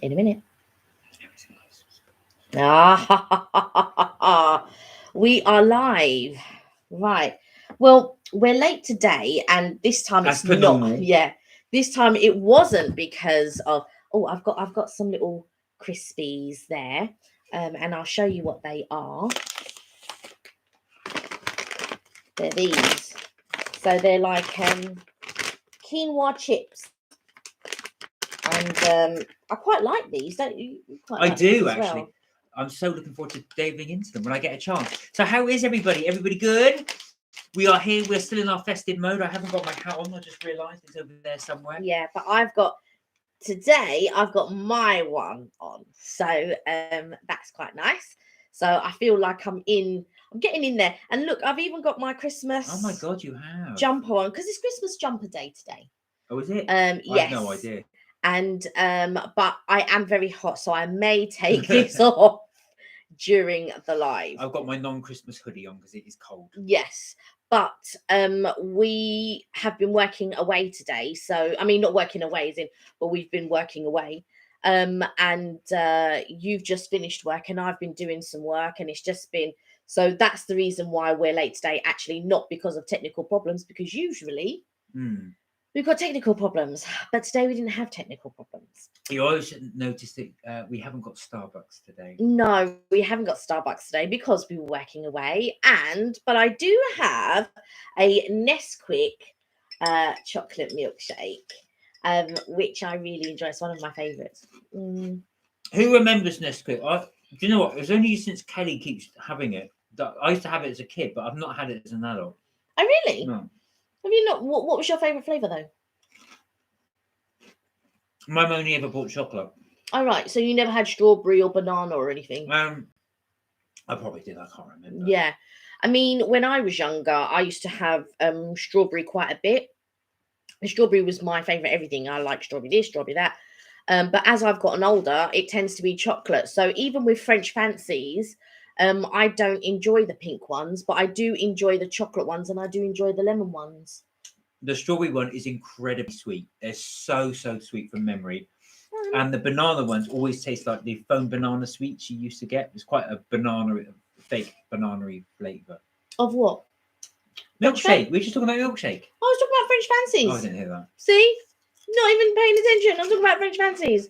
In a minute. Ah, we are live. Right. Well, we're late today, and this time As it's per not. normal. Yeah, this time it wasn't because of. Oh, I've got some little crispies there, and I'll show you what they are. They're these. So they're like quinoa chips, and I quite like these. Don't you? You quite I like do these as actually. well. I'm so looking forward to diving into them when I get a chance. So how is everybody? Everybody good? We are here. We're still in our festive mode. I haven't got my hat on. I just realised it's over there somewhere. Yeah, but I've got my one on, so that's quite nice. So I feel like I'm getting in there. And look, I've even got my Christmas Oh my god, you have jumper on because it's Christmas jumper day today. Oh, is it? Yes. I have no idea. And but I am very hot, so I may take this off during the live. I've got my non-Christmas hoodie on because it is cold. Yes. But we have been working away today. So, I mean, not working away as in, but we've been working away. And you've just finished work and I've been doing some work, and it's just been, so that's the reason why we're late today. Actually, not because of technical problems, because usually we've got technical problems, but today we didn't have technical problems. You always notice that we haven't got Starbucks today. No, we haven't got Starbucks today because we were working away. But I do have a Nesquik chocolate milkshake, which I really enjoy. It's one of my favourites. Who remembers Nesquik? Do you know what? It's only since Kelly keeps having it. I used to have it as a kid, but I've not had it as an adult. Oh, really? No. Have you not? What was your favourite flavour though? My mum only ever bought chocolate. Oh, right. So you never had strawberry or banana or anything? I probably did. I can't remember. Yeah. I mean, when I was younger, I used to have strawberry quite a bit. Strawberry was my favourite everything. I like strawberry this, strawberry that. But as I've gotten older, it tends to be chocolate. So even with French fancies, I don't enjoy the pink ones, but I do enjoy the chocolate ones, and I do enjoy the lemon ones. The strawberry one is incredibly sweet. They're so sweet from memory. And the banana ones always taste like the foam banana sweets you used to get. It's quite a fake banana-y flavour. Of what? Milkshake. We were just talking about milkshake. I was talking about French fancies. Oh, I didn't hear that. See? Not even paying attention. I'm talking about French fancies.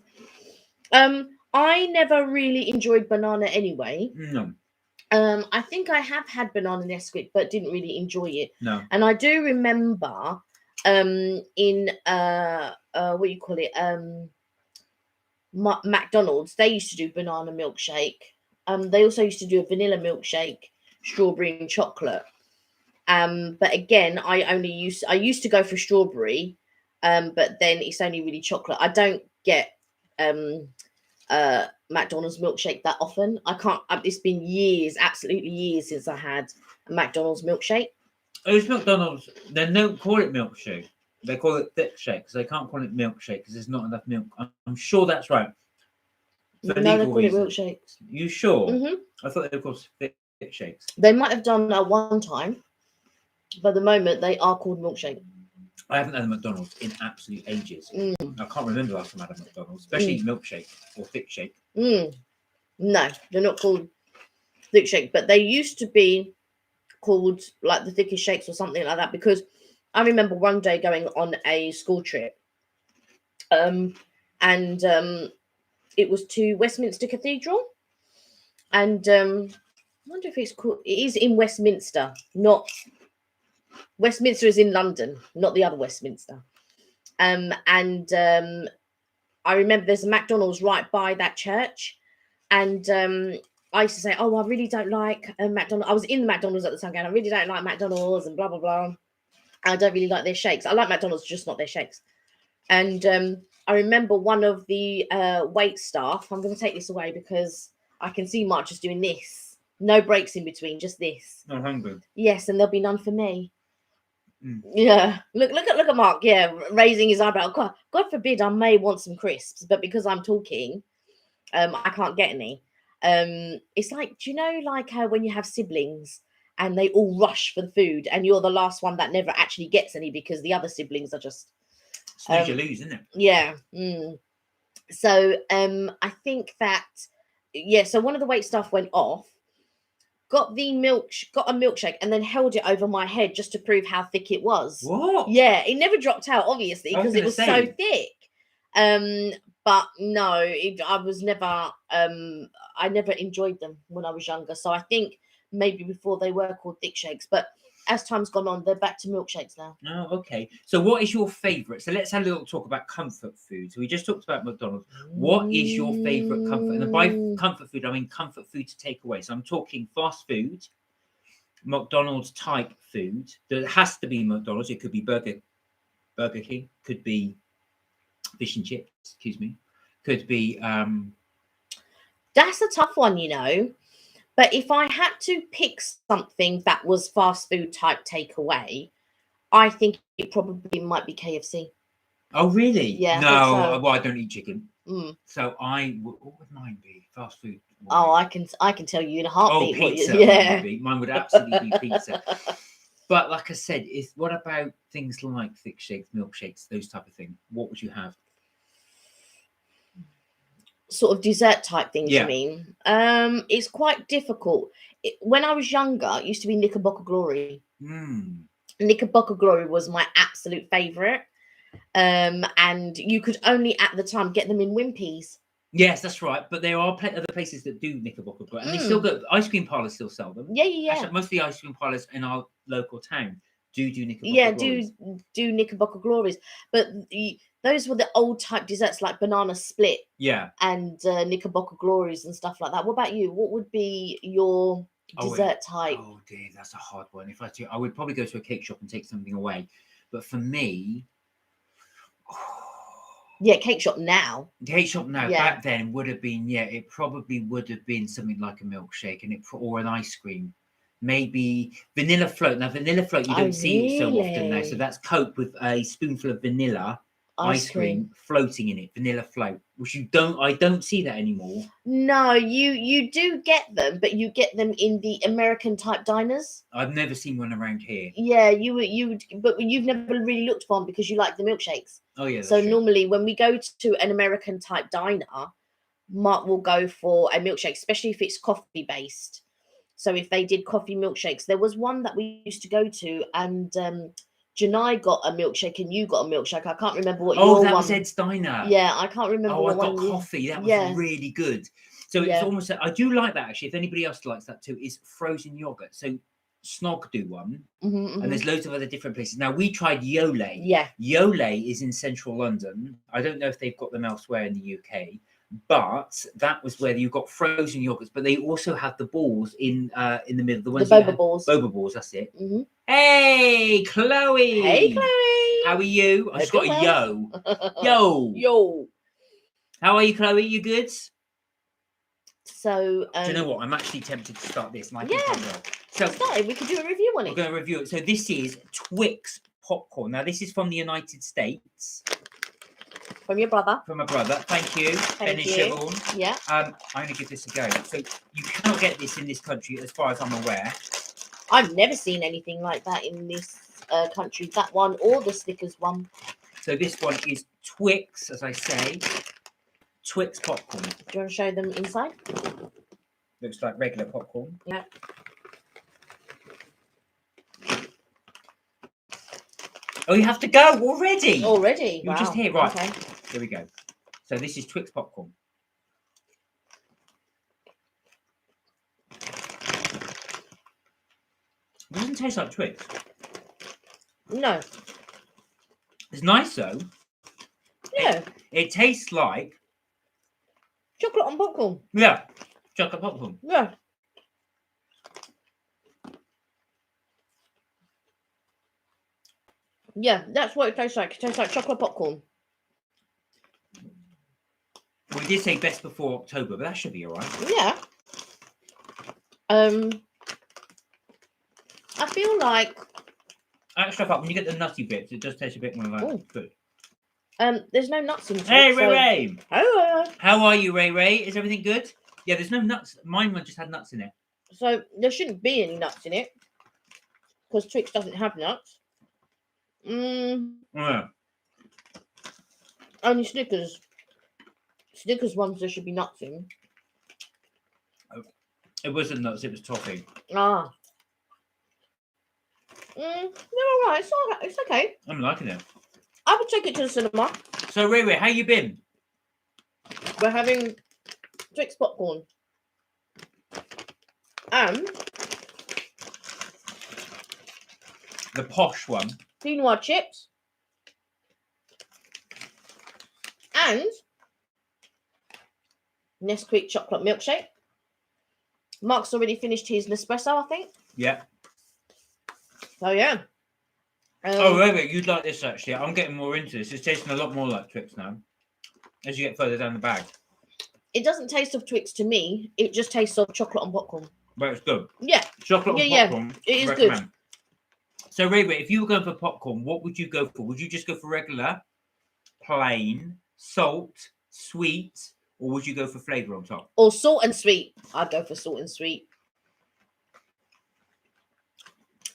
I never really enjoyed banana anyway. No. I think I have had banana Nesquik, but didn't really enjoy it. No. And I do remember in what do you call it? McDonald's, they used to do banana milkshake. They also used to do a vanilla milkshake, strawberry and chocolate. But again, I used to go for strawberry, but then it's only really chocolate. I don't get McDonald's milkshake that often. I can't. It's been years, absolutely years, since I had a McDonald's milkshake. Oh, it's McDonald's. They don't call it milkshake. They call it thick shake, because they can't call it milkshake because there's not enough milk. I'm sure that's right. No, they call it milkshakes. You sure? Mm-hmm. I thought they were called thick shakes. They might have done that one time, but at the moment they are called milkshake. I haven't had a McDonald's in absolute ages. I can't remember the last time I had a McDonald's, especially milkshake or thick shake. No, they're not called thick shake, but they used to be called like the thickest shakes or something like that, because I remember one day going on a school trip, and it was to Westminster Cathedral, and I wonder if it's called. It is in Westminster, not Westminster is in London, not the other Westminster. And I remember there's a McDonald's right by that church, and I used to say, "Oh, I really don't like McDonald's." I was in the McDonald's at the time, going, "I really don't like McDonald's," and blah blah blah. I don't really like their shakes. I like McDonald's, just not their shakes. And I remember one of the wait staff. I'm going to take this away because I can see Mark just doing this. No breaks in between, just this. I'm hungry. Yes, and there'll be none for me. Yeah, look at Mark. Yeah, raising his eyebrow. God forbid I may want some crisps, but because I'm talking, I can't get any. It's like, do you know, like when you have siblings and they all rush for the food, and you're the last one that never actually gets any because the other siblings are just Snooze you lose, isn't it? Yeah. So I think that so one of the wait staff went off, got a milkshake, and then held it over my head just to prove how thick it was. What? Yeah, it never dropped out, obviously, I was because it gonna was so say. thick. But no, I was never I never enjoyed them when I was younger. So I think maybe before they were called thick shakes, but as time's gone on, they're back to milkshakes now. Oh, okay. So what is your favourite? So let's have a little talk about comfort food. So we just talked about McDonald's. What is your favourite comfort? And by comfort food, I mean comfort food to take away. So I'm talking fast food, McDonald's type food. There has to be McDonald's. It could be Burger King, could be fish and chips, excuse me. Could be That's a tough one, you know. But if I had to pick something that was fast food type takeaway, I think it probably might be KFC. Oh, really? Yeah, I No, think so. well, I don't eat chicken. Mm. So what would mine be? Fast food. Oh, I can tell you in a heartbeat. Pizza. Yeah. Mine would absolutely be pizza. But like I said, what about things like thick shakes, milkshakes, those type of things? What would you have? Sort of dessert type things, Yeah. you mean? It's quite difficult. When I was younger, it used to be Knickerbocker Glory. Knickerbocker Glory was my absolute favourite. And you could only at the time get them in Wimpy's. Yes, that's right. But there are other places that do Knickerbocker Glory, and they still got ice cream parlours still sell them. Yeah. Actually, most of the ice cream parlours in our local town do Knickerbocker Glories. do Knickerbocker Glories. But those were the old type desserts like banana split. Yeah. And Knickerbocker Glories and stuff like that. What about you? What would be your dessert type? Oh dear, that's a hard one. If I would probably go to a cake shop and take something away. But for me, yeah, cake shop now. Yeah. Back then would have been it probably would have been something like a milkshake or an ice cream. Maybe vanilla float. Now vanilla float you don't see so often now. So that's Coke with a spoonful of vanilla ice cream floating in it, vanilla float, which I don't see that anymore. No, you do get them, but you get them in the American type diners. I've never seen one around here. Yeah, but you've never really looked for them because you like the milkshakes. Oh yeah. So normally when we go to an American type diner, Mark will go for a milkshake, especially if it's coffee based. So if they did coffee milkshakes, there was one that we used to go to, and Janai got a milkshake and you got a milkshake. I can't remember what your one. Oh, that was Ed's Diner. Yeah, I can't remember. Oh, I got coffee. That was really good. So it's almost. I do like that actually. If anybody else likes that too, is frozen yogurt. So Snog do one, and there's loads of other different places. Now we tried Yole. Yeah, Yole is in central London. I don't know if they've got them elsewhere in the UK, but that was where you got frozen yogurts. But they also had the balls in the middle. The ones boba balls. Boba balls. That's it. Mm-hmm. Hey, Chloe. Hey, Chloe. How are you? I just got a yo. Yo. How are you, Chloe? You good? So, do you know what? I'm actually tempted to start this. So we could do a review on it. We're going to review it. So this is Twix Popcorn. Now this is from the United States. From your brother. From my brother. Thank you. Thank you. Yeah. I'm going to give this a go. So you cannot get this in this country, as far as I'm aware. I've never seen anything like that in this country. That one or the Snickers one. So this one is Twix, as I say. Twix Popcorn. Do you want to show them inside? Looks like regular popcorn. Yeah. Oh, you have to go already? Already? You're just here, right. Okay. Here we go. So this is Twix Popcorn. It doesn't taste like Twix. No. It's nice though. Yeah. It tastes like chocolate on popcorn. Yeah. Chocolate popcorn. Yeah. Yeah, that's what it tastes like. It tastes like chocolate popcorn. We did say best before October, but that should be all right. Yeah. I feel like extra fat when you get the nutty bits, it does taste a bit more like food. There's no nuts in it. Hey, Ray Ray. Hello. How are you, Ray Ray? Is everything good? Yeah, there's no nuts. Mine one just had nuts in it. So there shouldn't be any nuts in it because Twix doesn't have nuts. Yeah. Only Snickers. Snickers ones, there should be nuts in. It wasn't nuts, it was toffee. Ah. They're all right. It's okay. I'm liking it. I would take it to the cinema. So, Ray, how you been? We're having Twix Popcorn. And The posh one. quinoa chips. And Nesquik chocolate milkshake. Mark's already finished his Nespresso, I think. Yeah. So, yeah. Oh, Ray, you'd like this, actually. I'm getting more into this. It's tasting a lot more like Twix now as you get further down the bag. It doesn't taste of Twix to me. It just tastes of chocolate and popcorn. But it's good. Yeah. Chocolate and popcorn. It is recommend. good. So, Ray, if you were going for popcorn, what would you go for? Would you just go for regular, plain, salt, sweet, or would you go for flavour on top? Or salt and sweet. I'd go for salt and sweet.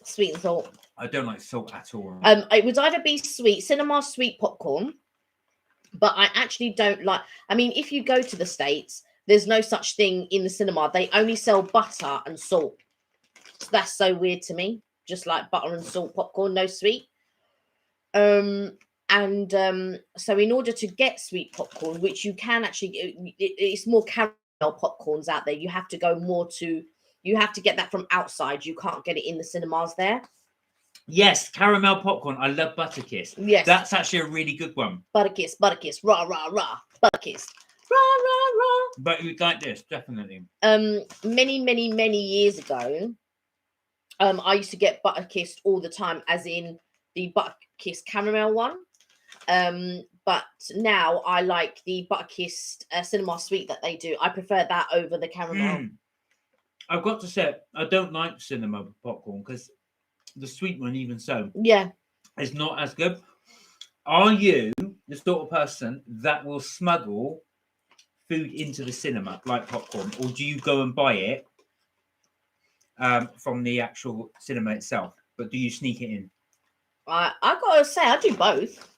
Sweet and salt. I don't like salt at all. It would either be sweet, cinema sweet popcorn, but I actually don't like. I mean, if you go to the States, there's no such thing in the cinema. They only sell butter and salt. So that's so weird to me. Just like butter and salt popcorn, no sweet. So in order to get sweet popcorn, which you can actually, it's more caramel popcorns out there. You have to go more to. You have to get that from outside. You can't get it in the cinemas there. Yes, caramel popcorn. I love Butterkiss. Yes. That's actually a really good one. Butterkiss, rah, rah, rah. Butterkiss, rah, rah, rah. But you'd like this, definitely. Many years ago, I used to get Butterkiss all the time, as in the Butterkiss caramel one. But now I like the Butterkiss cinema sweet that they do. I prefer that over the caramel. I've got to say, I don't like cinema popcorn because the sweet one, even so, is not as good. Are you the sort of person that will smuggle food into the cinema like popcorn, or do you go and buy it from the actual cinema itself? But do you sneak it in? I gotta say, I do both.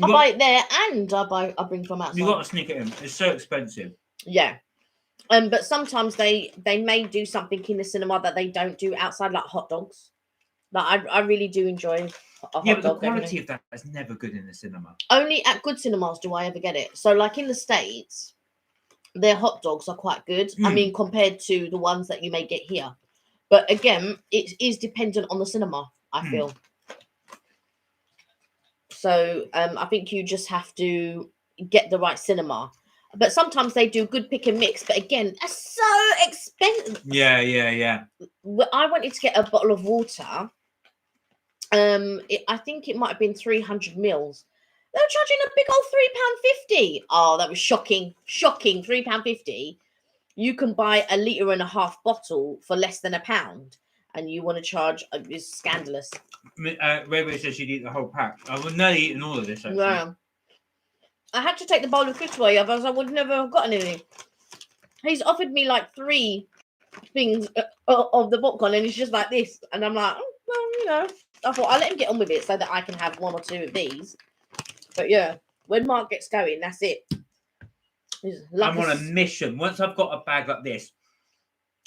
I buy it there and I bring from outside. You got to sneak it in. It's so expensive. Yeah. But sometimes they may do something in the cinema that they don't do outside, like hot dogs. Like I really do enjoy a hot dog. The quality of that is never good in the cinema. Only at good cinemas do I ever get it. So, like in the States, their hot dogs are quite good. I mean, compared to the ones that you may get here. But again, it is dependent on the cinema, I feel. So I think you just have to get the right cinema. But sometimes they do good pick and mix. But again, that's so expensive. Yeah. I wanted to get a bottle of water. I think it might have been 300 mils. They were charging a big old £3.50. Oh, that was shocking. Shocking. £3.50. You can buy a 1.5 litre bottle for less than £1. And you want to charge, it's scandalous. Ray says she'd eat the whole pack. I would nearly eaten all of this, actually. Yeah. I had to take the bowl of crisps away, otherwise I would never have gotten anything. He's offered me like 3 things of the popcorn, and it's just like this. And I'm like, oh, well, you know. I thought I'll let him get on with it so that I can have 1 or 2 of these. But yeah, when Mark gets going, that's it. I'm on a mission. Once I've got a bag like this,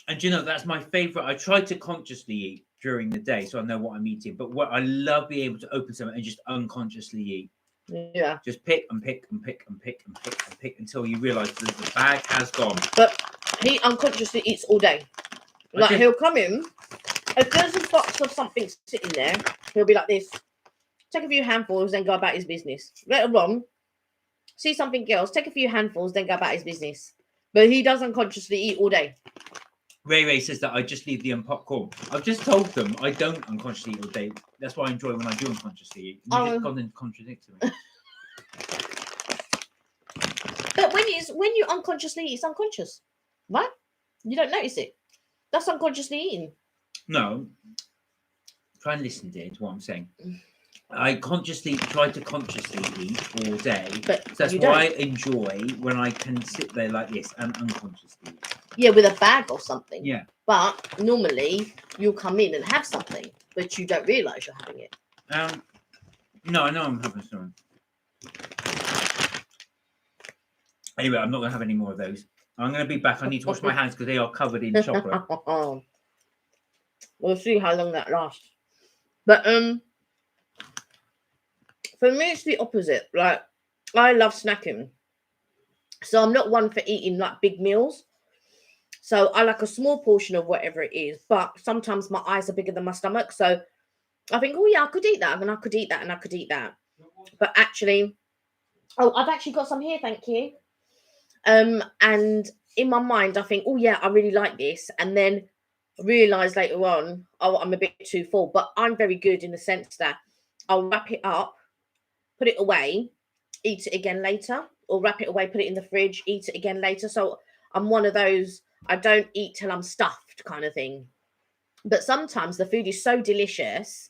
and you know, that's my favourite. I try to consciously eat during the day so I know what I'm eating. But what I love being able to open something and just unconsciously eat. Yeah. Just pick and pick and pick and pick and pick and pick until you realise that the bag has gone. But he unconsciously eats all day. Like he'll come in, if there's a box of something sitting there, he'll be like this, take a few handfuls, then go about his business. Later on, see something else, take a few handfuls, then go about his business. But he does unconsciously eat all day. Ray says that I just leave the popcorn. I've just told them I don't unconsciously eat all day. That's why I enjoy when I do unconsciously eat. You just gone and contradicted me. But when you unconsciously eat, it's unconscious, right? You don't notice it. That's unconsciously eating. No. Try and listen, dear, to what I'm saying. I try to consciously eat all day. But so that's why I enjoy when I can sit there like this and unconsciously eat. Yeah, with a bag or something. Yeah. But normally you'll come in and have something, but you don't realise you're having it. No, I know I'm having something. Anyway, I'm not going to have any more of those. I'm going to be back. I need to wash my hands because they are covered in chocolate. We'll see how long that lasts. But for me, it's the opposite. Like, I love snacking. So I'm not one for eating like big meals. So I like a small portion of whatever it is. But sometimes my eyes are bigger than my stomach. So I think, oh yeah, I could eat that. And I could eat that. And I could eat that. But actually, oh, I've actually got some here. Thank you. And in my mind, I think, oh yeah, I really like this. And then realize later on, oh, I'm a bit too full. But I'm very good in the sense that I'll wrap it up, put it away, eat it again later, or wrap it away, put it in the fridge, eat it again later. So I'm one of those, I don't eat till I'm stuffed kind of thing. But sometimes the food is so delicious,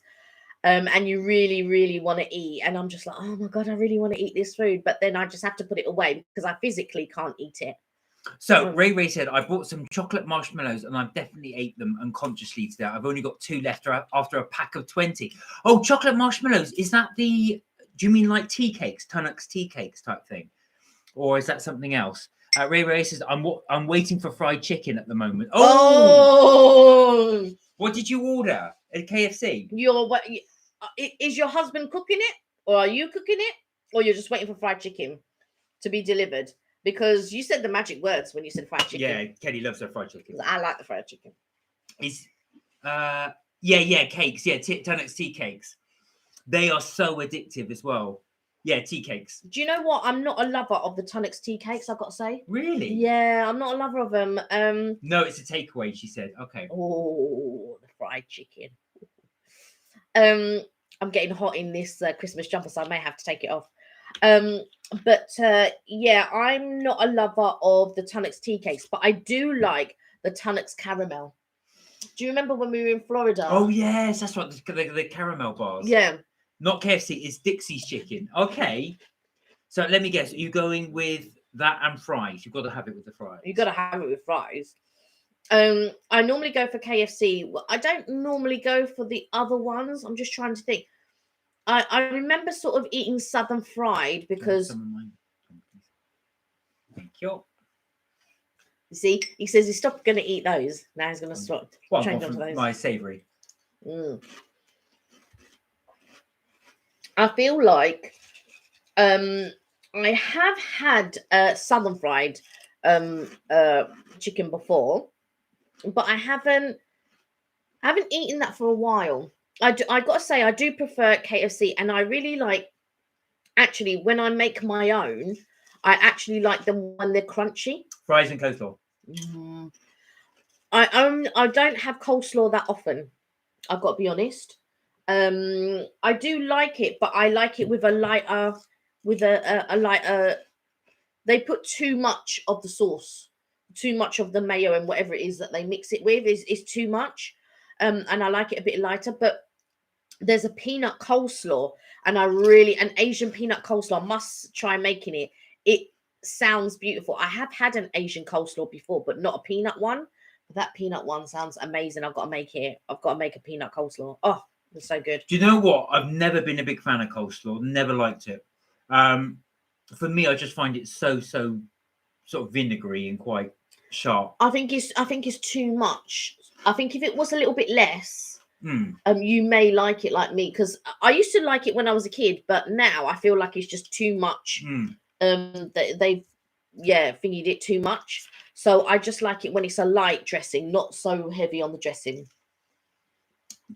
and you really, really want to eat. And I'm just like, oh my God, I really want to eat this food. But then I just have to put it away because I physically can't eat it. So Ray said, I bought some chocolate marshmallows and I've definitely ate them unconsciously today. I've only got 2 left after a pack of 20. Oh, chocolate marshmallows. Is that do you mean like tea cakes, Tunnocks tea cakes type thing? Or is that something else? Ray says, I'm waiting for fried chicken at the moment. Oh! What did you order at KFC? Is your husband cooking it? Or are you cooking it? Or you're just waiting for fried chicken to be delivered? Because you said the magic words when you said fried chicken. Yeah, Kelly loves her fried chicken. I like the fried chicken. Cakes. Yeah, Tunnocks tea cakes. They are so addictive as well. Yeah, tea cakes. Do you know what? I'm not a lover of the Tunnocks tea cakes, I've got to say. Really? Yeah, I'm not a lover of them. No, it's a takeaway, she said. Okay. Oh, the fried chicken. I'm getting hot in this Christmas jumper, so I may have to take it off. But yeah, I'm not a lover of the Tunnocks tea cakes, but I do like the Tunnocks caramel. Do you remember when we were in Florida? Oh yes, that's right. The caramel bars. Yeah. Not KFC. It's Dixie's chicken. Okay. So let me guess. Are you going with that and fries? You've got to have it with the fries. You've got to have it with fries. I normally go for KFC. I don't normally go for the other ones. I'm just trying to think. I remember sort of eating Southern Fried because. Thank you. You see, he says he's stopped going to eat those. Now he's going to swap. Change onto those. My savoury. I feel like I have had Southern Fried chicken before, but I haven't eaten that for a while. I got to say I do prefer KFC, and I really like. Actually, when I make my own, I actually like them when they're crunchy. Fries and coleslaw. I don't have coleslaw that often. I've got to be honest. I do like it, but I like it with a lighter. They put too much of the sauce, too much of the mayo and whatever it is that they mix it with is too much. And I like it a bit lighter. But there's a peanut coleslaw, and an Asian peanut coleslaw. I must try making it. It sounds beautiful. I have had an Asian coleslaw before, but not a peanut one. But that peanut one sounds amazing. I've got to make it. I've got to make a peanut coleslaw. Oh, it's so good. Do you know what? I've never been a big fan of coleslaw. Never liked it. For me, I just find it so sort of vinegary and quite sharp. I think it's too much. I think if it was a little bit less, you may like it like me, because I used to like it when I was a kid, but now I feel like it's just too much. They've thingied it too much. So I just like it when it's a light dressing, not so heavy on the dressing.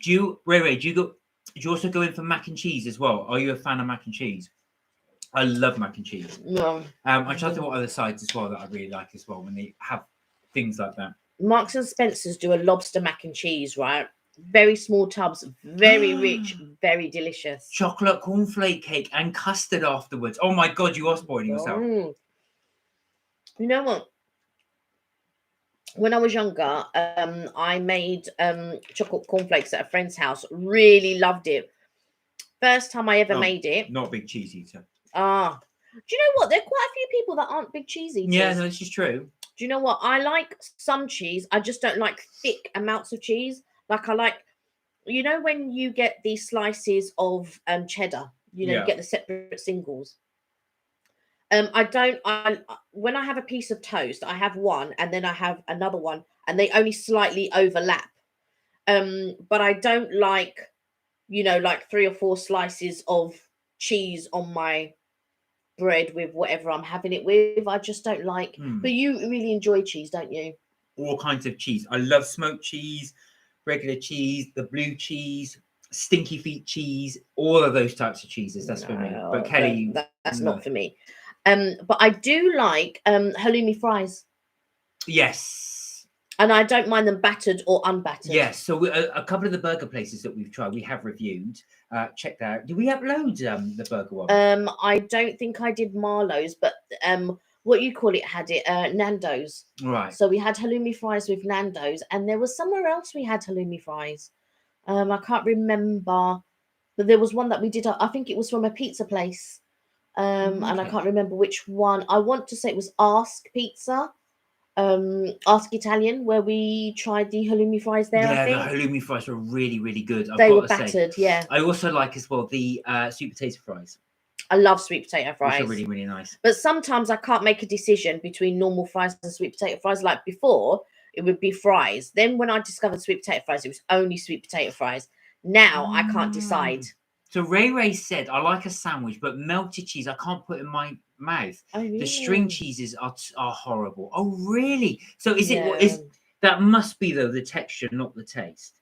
Do you also go in for mac and cheese as well? Are you a fan of mac and cheese? I love mac and cheese. No. I try to think what other sides as well that I really like as well when they have things like that. Marks and Spencer's do a lobster mac and cheese, right? Very small tubs, very rich, very delicious. Chocolate cornflake cake and custard afterwards. Oh my God, you are spoiling yourself. You know what? When I was younger, I made chocolate cornflakes at a friend's house. Really loved it. First time I ever made it. Not a big cheese eater. Do you know what? There are quite a few people that aren't big cheese eaters. Yeah, no, this is true. Do you know what? I like some cheese. I just don't like thick amounts of cheese. Like I like, you know, when you get these slices of cheddar, you know, you get the separate singles. When I have a piece of toast, I have one and then I have another one, and they only slightly overlap. But I don't like, like 3 or 4 slices of cheese on my bread with whatever I'm having it with. I just don't like. But you really enjoy cheese, don't you? All kinds of cheese. I love smoked cheese, regular cheese, the blue cheese, stinky feet cheese, all of those types of cheeses. That's for me. But Kelly, that's not for me. But I do like halloumi fries. Yes. And I don't mind them battered or unbattered. Yes. So a couple of the burger places that we've tried, we have reviewed. Check that out. Did we upload the burger one? I don't think I did Marlowe's, but what you call it had it Nando's. Right. So we had halloumi fries with Nando's, and there was somewhere else we had halloumi fries. I can't remember, but there was one that we did. I think it was from a pizza place. And I can't remember which one. I want to say it was Ask Pizza, Ask Italian, where we tried the halloumi fries there. Yeah, I think the halloumi fries were really, really good. they were battered. Yeah, I also like as well the sweet potato fries. I love sweet potato fries. Which are really, really nice. But sometimes I can't make a decision between normal fries and sweet potato fries. Like before, it would be fries. Then when I discovered sweet potato fries, it was only sweet potato fries. Now I can't decide. So Ray said, I like a sandwich, but melted cheese I can't put in my mouth. Oh, really? The string cheeses are horrible. Oh, really? So that must be though the texture, not the taste?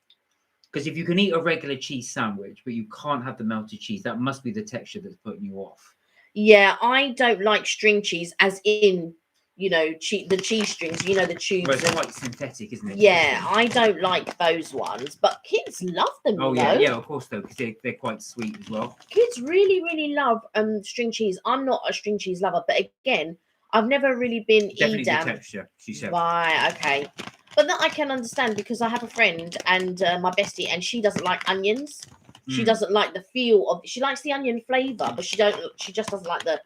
Because if you can eat a regular cheese sandwich, but you can't have the melted cheese, that must be the texture that's putting you off. Yeah, I don't like string cheese, as in, the cheese strings, the tubes. Well, it's quite synthetic, isn't it? Yeah, I don't like those ones, but kids love them. Oh, yeah, of course, though, because they're quite sweet as well. Kids really, really love string cheese. I'm not a string cheese lover, but again, I've never really been definitely the texture, she said. Right, okay. But that I can understand, because I have a friend and my bestie, and she doesn't like onions. She doesn't like the feel of. She likes the onion flavor, but she just doesn't like the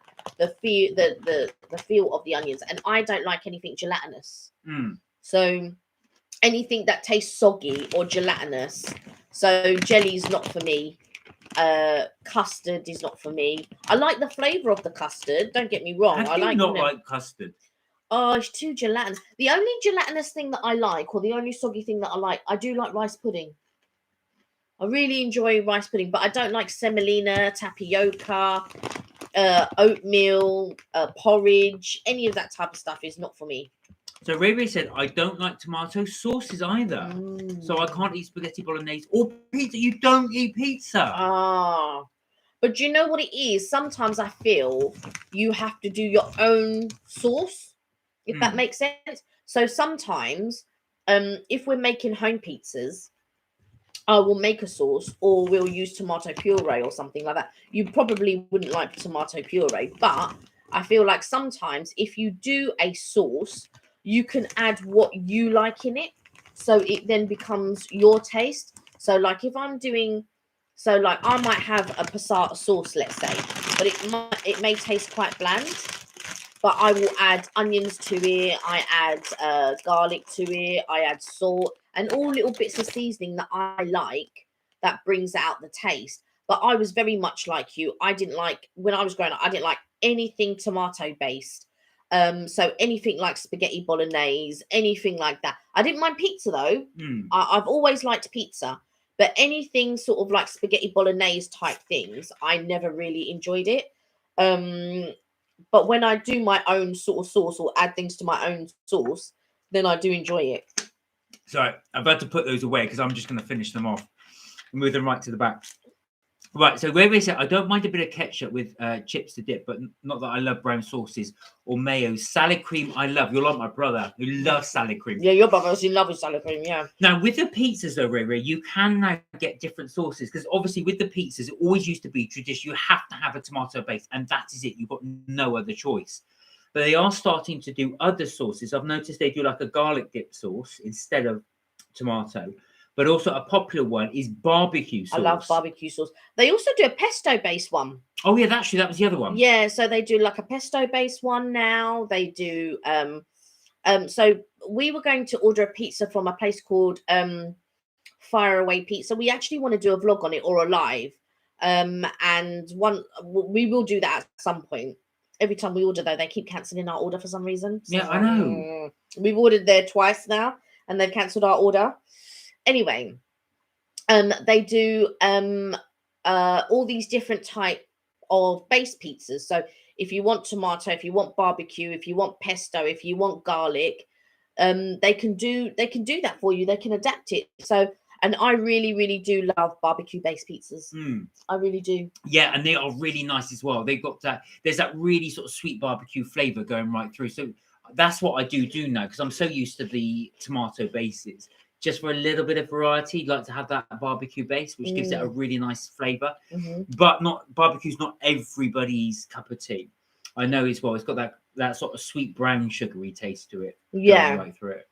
feel of the onions. And I don't like anything gelatinous. So anything that tastes soggy or gelatinous. So jelly's not for me. Custard is not for me. I like the flavor of the custard. Don't get me wrong. I like like custard. Oh, it's too gelatinous. The only gelatinous thing that I like, or the only soggy thing that I do like rice pudding. I really enjoy rice pudding, but I don't like semolina, tapioca, oatmeal, porridge. Any of that type of stuff is not for me. So Ray said, I don't like tomato sauces either. So I can't eat spaghetti bolognese or pizza. You don't eat pizza. But do you know what it is? Sometimes I feel you have to do your own sauce, if that makes sense. So sometimes, if we're making home pizzas, I will make a sauce, or we'll use tomato puree or something like that. You probably wouldn't like tomato puree, but I feel like sometimes if you do a sauce, you can add what you like in it, so it then becomes your taste. So like if I'm doing, I might have a passata sauce, let's say, but it may taste quite bland, but I will add onions to it. I add garlic to it. I add salt and all little bits of seasoning that I like, that brings out the taste. But I was very much like you. I didn't like, when I was growing up, I didn't like anything tomato based. So anything like spaghetti bolognese, anything like that. I didn't mind pizza though. I've always liked pizza, but anything sort of like spaghetti bolognese type things, I never really enjoyed it. But when I do my own sort of sauce or add things to my own sauce, then I do enjoy it. Sorry, I've had to put those away because I'm just going to finish them off and move them right to the back. Right, so Ray said, I don't mind a bit of ketchup with chips to dip, but not that I love brown sauces or mayo. Salad cream, I love. You're like my brother who loves salad cream. Yeah, your brother's in love with salad cream, yeah. Now, with the pizzas though, Ray, you can now get different sauces, because obviously with the pizzas, it always used to be tradition. You have to have a tomato base, and that is it. You've got no other choice. But they are starting to do other sauces. I've noticed they do like a garlic dip sauce instead of tomato. But also a popular one is barbecue sauce. I love barbecue sauce. They also do a pesto-based one. Oh, yeah, actually, that was the other one. Yeah, so they do like a pesto-based one now. They do... So we were going to order a pizza from a place called Fire Away Pizza. We actually want to do a vlog on it, or a live. And we will do that at some point. Every time we order, though, they keep cancelling our order for some reason. So, Yeah, I know. We've ordered there twice now, and they've cancelled our order. Anyway, they do all these different type of base pizzas. So if you want tomato, if you want barbecue, if you want pesto, if you want garlic, they can do that for you. They can adapt it. So, and I really do love barbecue based pizzas. I really do. Yeah, and they are really nice as well. They've got that. There's that really sort of sweet barbecue flavor going right through. So that's what I do now, because I'm so used to the tomato bases. Just for a little bit of variety, like to have that barbecue base, which gives it a really nice flavor. But barbecue's not everybody's cup of tea. I know as well. It's got that sort of sweet brown sugary taste to it. Yeah, right through it.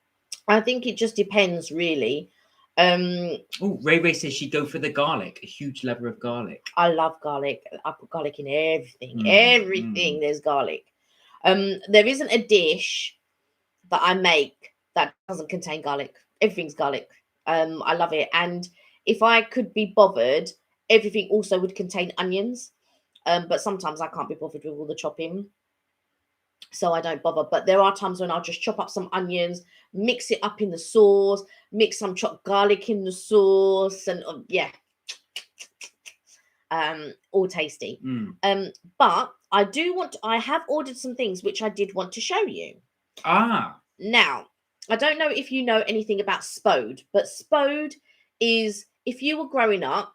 I think it just depends, really. Oh, Ray says she'd go for the garlic, a huge lever of garlic. I love garlic. I put garlic in everything. Everything there's garlic. There isn't a dish that I make that doesn't contain garlic. Everything's garlic. I love it. And if I could be bothered, everything also would contain onions. But sometimes I can't be bothered with all the chopping, so I don't bother. But there are times when I'll just chop up some onions, mix it up in the sauce, mix some chopped garlic in the sauce, and all tasty. But I have ordered some things which I did want to show you. Now, I don't know if you know anything about Spode, but Spode is, if you were growing up,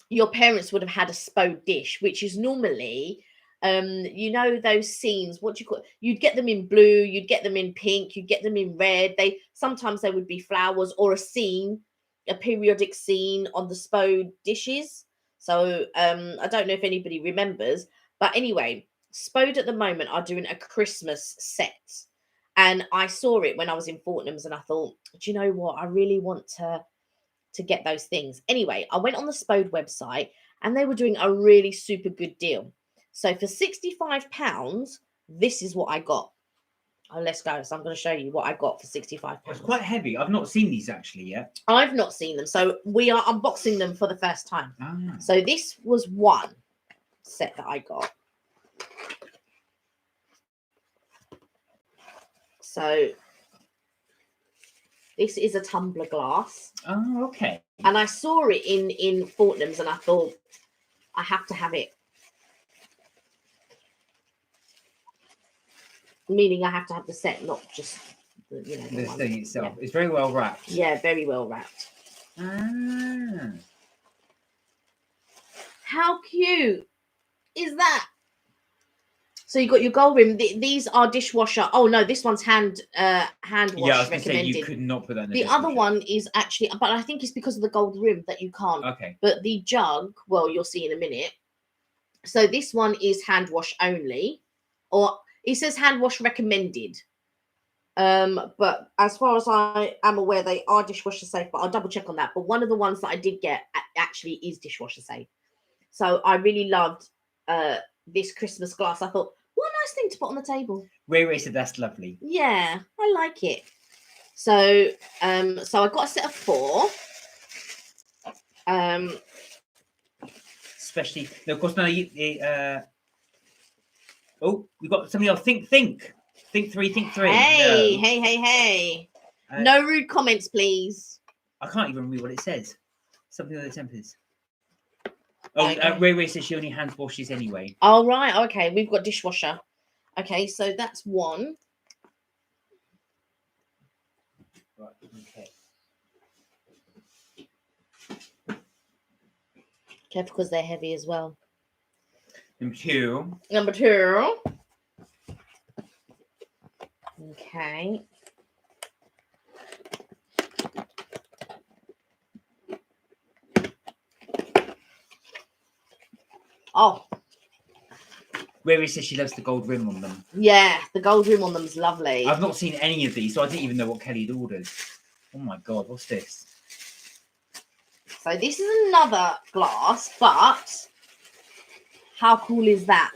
your parents would have had a Spode dish, which is normally, those scenes, what do you call it? You'd get them in blue, you'd get them in pink, you'd get them in red. Sometimes they would be flowers or a periodic scene on the Spode dishes. So I don't know if anybody remembers, but anyway, Spode at the moment are doing a Christmas set. And I saw it when I was in Fortnum's, and I thought, do you know what? I really want to get those things. Anyway, I went on the Spode website, and they were doing a really super good deal. So for £65, this is what I got. Oh, let's go. So I'm going to show you what I got for £65. It's quite heavy. I've not seen these actually yet. I've not seen them. So we are unboxing them for the first time. So this was one set that I got. So this is a tumbler glass. Oh, okay. And I saw it in Fortnum's, and I thought, I have to have it. Meaning I have to have the set, not just the thing itself. Yeah. It's very well wrapped. Yeah, very well wrapped. How cute is that? So you got your gold rim. These are dishwasher. Oh no, this one's hand wash. Yeah, I was going to say, recommended. you could not put that in the other one is actually, but I think it's because of the gold rim that you can't. Okay. But the jug, well, you'll see in a minute. So this one is hand wash only, or it says hand wash recommended. But as far as I am aware, they are dishwasher safe, but I'll double check on that. But one of the ones that I did get actually is dishwasher safe. So I really loved this Christmas glass. I thought, what a nice thing to put on the table. Ray said that's lovely. Yeah, I like it. So so I got a set of 4. Especially, no, of course, now we got something else. Think 3. Hey. No rude comments, please. I can't even read what it says. Something with the tempers. Okay. Ray says she only hand washes anyway. All right. Okay, we've got dishwasher. Okay, so that's one. Right. Okay. Careful, because they're heavy as well. Number 2. Okay. Oh. Ray says she loves the gold rim on them. Yeah, the gold rim on them is lovely. I've not seen any of these, so I didn't even know what Kelly had ordered. Oh my God, what's this? So this is another glass, but how cool is that?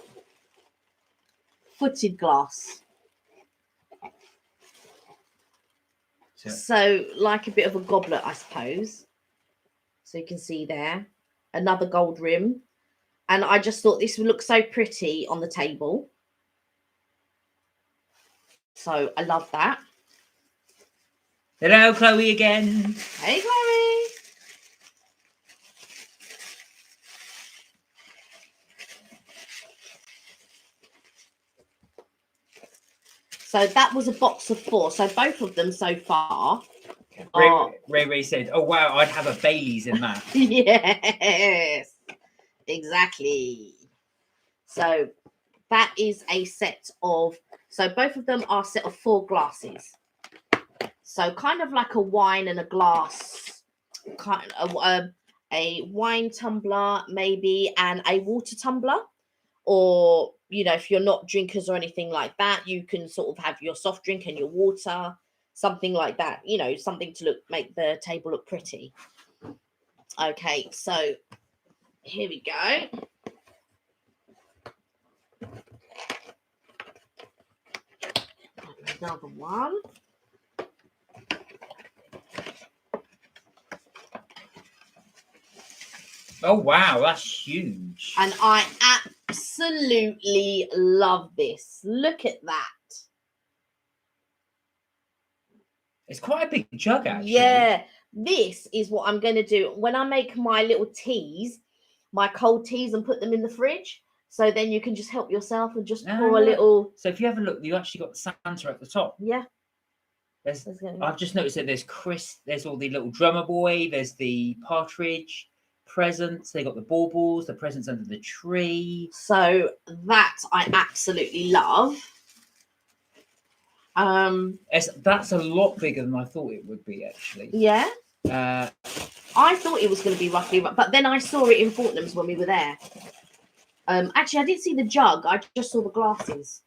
Footed glass. So like a bit of a goblet, I suppose. So you can see there. Another gold rim. And I just thought this would look so pretty on the table. So I love that. Hello, Chloe again. Hey, Chloe. So that was a box of 4. So both of them so far. Ray said, "Oh wow, I'd have a Bailey's in that." Yes, exactly. So that is a set of. So both of them are a set of 4 glasses. So kind of like a wine and a glass, kind of a wine tumbler maybe, and a water tumbler. Or, if you're not drinkers or anything like that, you can sort of have your soft drink and your water, something like that, something to make the table look pretty. Okay, so here we go. Another one. Oh wow, that's huge. And I absolutely love this. Look at that. It's quite a big jug, actually. Yeah, this is what I'm going to do when I make my little teas, my cold teas, and put them in the fridge. So then you can just help yourself and just pour a little. So if you have a look, you actually got the Santa at the top. Yeah. I've just noticed that there's Chris, there's all the little drummer boy, there's the partridge presents, they got the baubles, the presents under the tree. So that I absolutely love. That's a lot bigger than I thought it would be, actually. Yeah. I thought it was going to be roughly, but then I saw it in Fortnum's when we were there. Actually, I didn't see the jug. I just saw the glasses.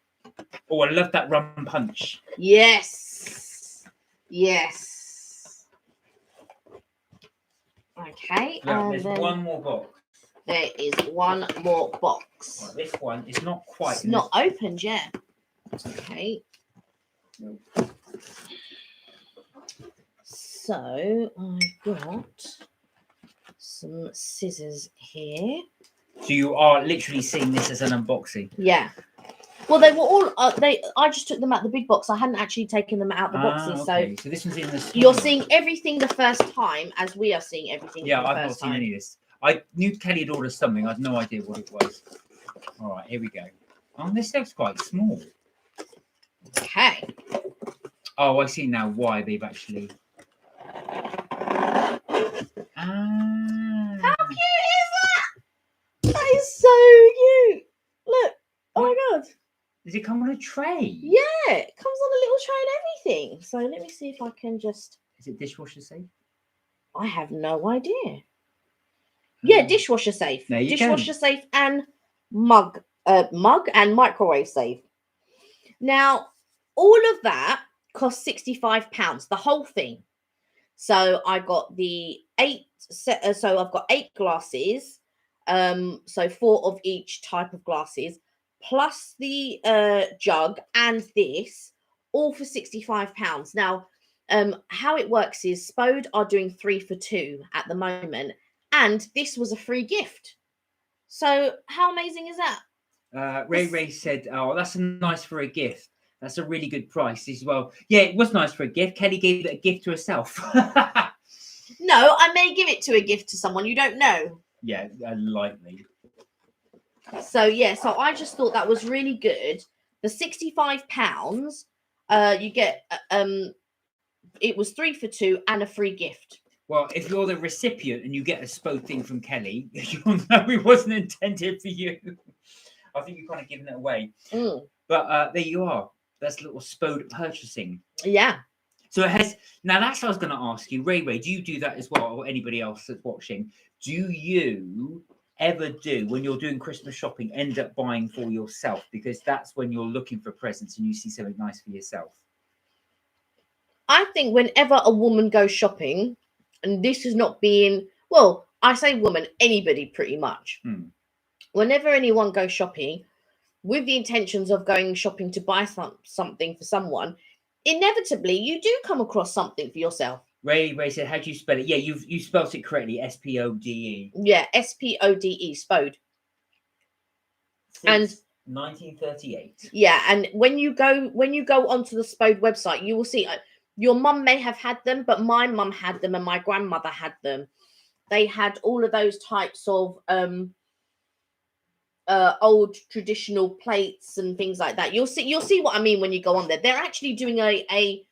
Oh, I love that rum punch. Yes. Yes. Okay. Yeah, there's one more box. There is one more box. Right, this one is not quite. It's not opened yet. Okay. So I've got some scissors here. So you are literally seeing this as an unboxing. Yeah. Well, they were all. I just took them out the big box. I hadn't actually taken them out the boxes. Okay. So this one's in the. You're seeing everything the first time, as we are seeing everything. Yeah, for the I've first not seen time. any of this. I knew Kelly had ordered something. I had no idea what it was. All right, here we go. Oh, this looks quite small. Okay. Oh, I see now why they've actually. How cute is that? That is so cute. Look. Oh my god. Does it come on a tray? Yeah, it comes on a little tray and everything. So let me see if I can just. Is it dishwasher safe? I have no idea. Yeah, dishwasher safe. There you Dishwasher go. safe and mug and microwave safe. Now, all of that cost £65, the whole thing. So I got the 8 set. So I've got 8 glasses. So 4 of each type of glasses, plus the jug and this, all for £65. Now, how it works is Spode are doing 3 for 2 at the moment, and this was a free gift. So how amazing is that? Ray said, "Oh, that's nice for a gift. That's a really good price as well." Yeah, it was nice for a gift. Kelly gave it a gift to herself. No, I may give it to a gift to someone you don't know. Yeah, lightly. So yeah, so I just thought that was really good. The £65, you get it was 3 for 2 and a free gift. Well, if you're the recipient and you get a Spode thing from Kelly, you'll know it wasn't intended for you. I think you're kind of giving it away. But there you are. That's a little Spode purchasing. Yeah. So it has. Now that's what I was going to ask you, Ray. Do you do that as well, or anybody else that's watching? Do you ever do, when you're doing Christmas shopping, end up buying for yourself? Because that's when you're looking for presents and you see something nice for yourself. I think whenever a woman goes shopping, and this is not being, well, I say woman, anybody pretty much. Whenever anyone goes shopping with the intentions of going shopping to buy something for someone, inevitably you do come across something for yourself. Ray said, "How do you spell it?" Yeah, you spelled it correctly. Spode. Yeah, Spode, Spode. Since 1938. Yeah, and when you go onto the Spode website, you will see your mum may have had them, but my mum had them and my grandmother had them. They had all of those types of old traditional plates and things like that. You'll see what I mean when you go on there. They're actually doing a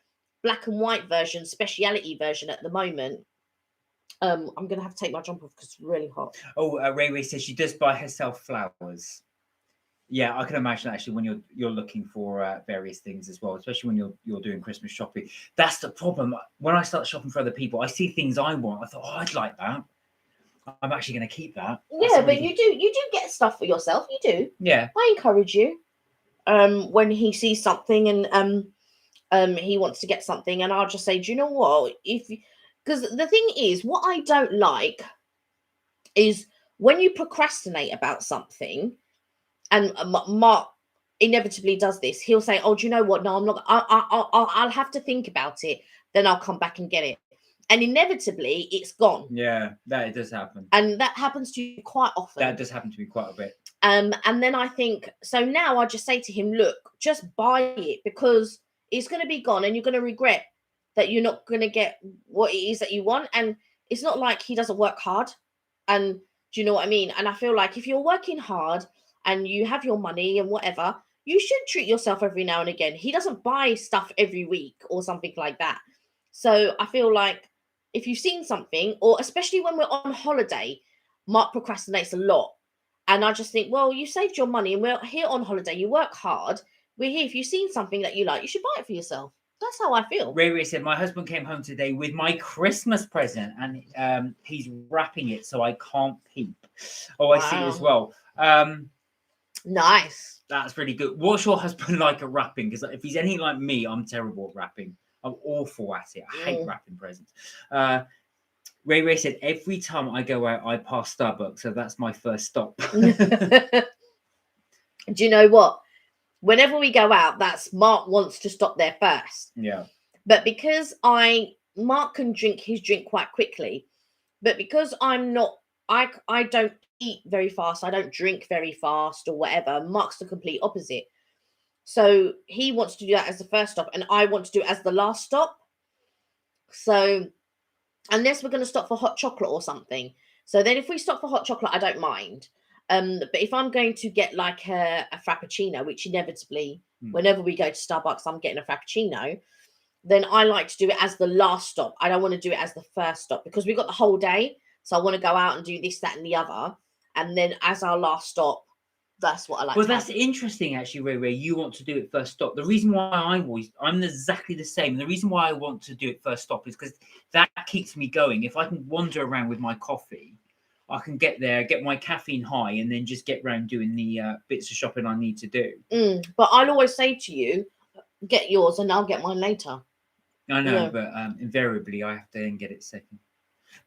black and white version, speciality version at the moment. I'm gonna have to take my jumper off because it's really hot. Oh, Ray says she does buy herself flowers. Yeah, I can imagine actually when you're looking for various things as well, especially when you're doing Christmas shopping. That's the problem. When I start shopping for other people, I see things I want. I thought, oh, I'd like that. I'm actually going to keep that. Yeah, but you do get stuff for yourself. You do. Yeah. I encourage you. When he sees something and he wants to get something, and I'll just say, do you know what? Because the thing is, what I don't like is when you procrastinate about something, and Mark inevitably does this. He'll say, "Oh, do you know what? No, I'm not. I'll have to think about it. Then I'll come back and get it." And inevitably, it's gone. Yeah, that does happen. And that happens to you quite often. That does happen to me quite a bit. And then I think, so now I just say to him, look, just buy it because it's going to be gone and you're going to regret that you're not going to get what it is that you want. And it's not like he doesn't work hard. And do you know what I mean? And I feel like if you're working hard and you have your money and whatever, you should treat yourself every now and again. He doesn't buy stuff every week or something like that. So I feel like if you've seen something, or especially when we're on holiday, Mark procrastinates a lot. And I just think, well, you saved your money and we're here on holiday. You work hard. We're here. If you've seen something that you like, you should buy it for yourself. That's how I feel. Ray said, my husband came home today with my Christmas present and he's wrapping it so I can't peep. Oh, I see as well. Nice. That's really good. What's your husband like at wrapping? Because if he's anything like me, I'm terrible at wrapping. I'm awful at it. I hate wrapping presents. Ray said, every time I go out, I pass Starbucks. So that's my first stop. Do you know what? Whenever we go out, that's Mark wants to stop there first. Yeah. But because Mark can drink his drink quite quickly, but because I'm not, I don't eat very fast. I don't drink very fast or whatever. Mark's the complete opposite. So he wants to do that as the first stop and I want to do it as the last stop. So unless we're going to stop for hot chocolate or something. So then if we stop for hot chocolate, I don't mind. But if I'm going to get like a frappuccino, which inevitably, whenever we go to Starbucks, I'm getting a frappuccino, then I like to do it as the last stop. I don't want to do it as the first stop because we've got the whole day. So I want to go out and do this, that, and the other. And then as our last stop, that's what I like. Well, that's interesting, actually, Ray. You want to do it first stop. The reason why I'm exactly the same. The reason why I want to do it first stop is because that keeps me going. If I can wander around with my coffee, I can get there, get my caffeine high, and then just get around doing the bits of shopping I need to do. But I'll always say to you, get yours and I'll get mine later. I know, but invariably I have to then get it second.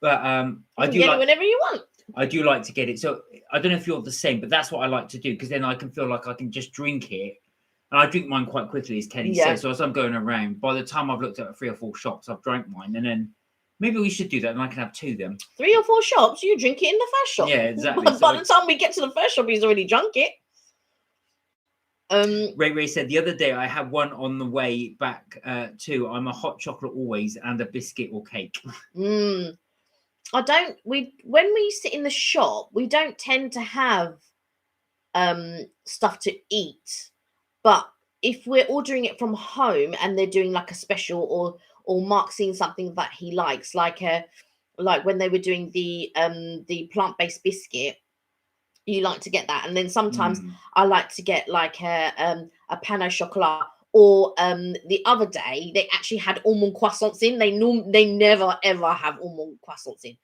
But I do get like it whenever you want. I do like to get it. So I don't know if you're the same, but that's what I like to do because then I can feel like I can just drink it. And I drink mine quite quickly, as Kenny said. So as I'm going around, by the time I've looked at 3 or 4 shops, I've drank mine. And then maybe we should do that and I can have 2 then. 3 or 4 shops? You drink it in the first shop. Yeah, exactly. By the time we get to the first shop, he's already drunk it. Ray said the other day I had one on the way back too. I'm a hot chocolate always and a biscuit or cake. When we sit in the shop, we don't tend to have stuff to eat. But if we're ordering it from home and they're doing like a special or Mark's seen something that he likes, like when they were doing the plant-based biscuit, you like to get that. And then sometimes I like to get like a pan au chocolat. Or the other day, they actually had almond croissants in. They never, ever have almond croissants in.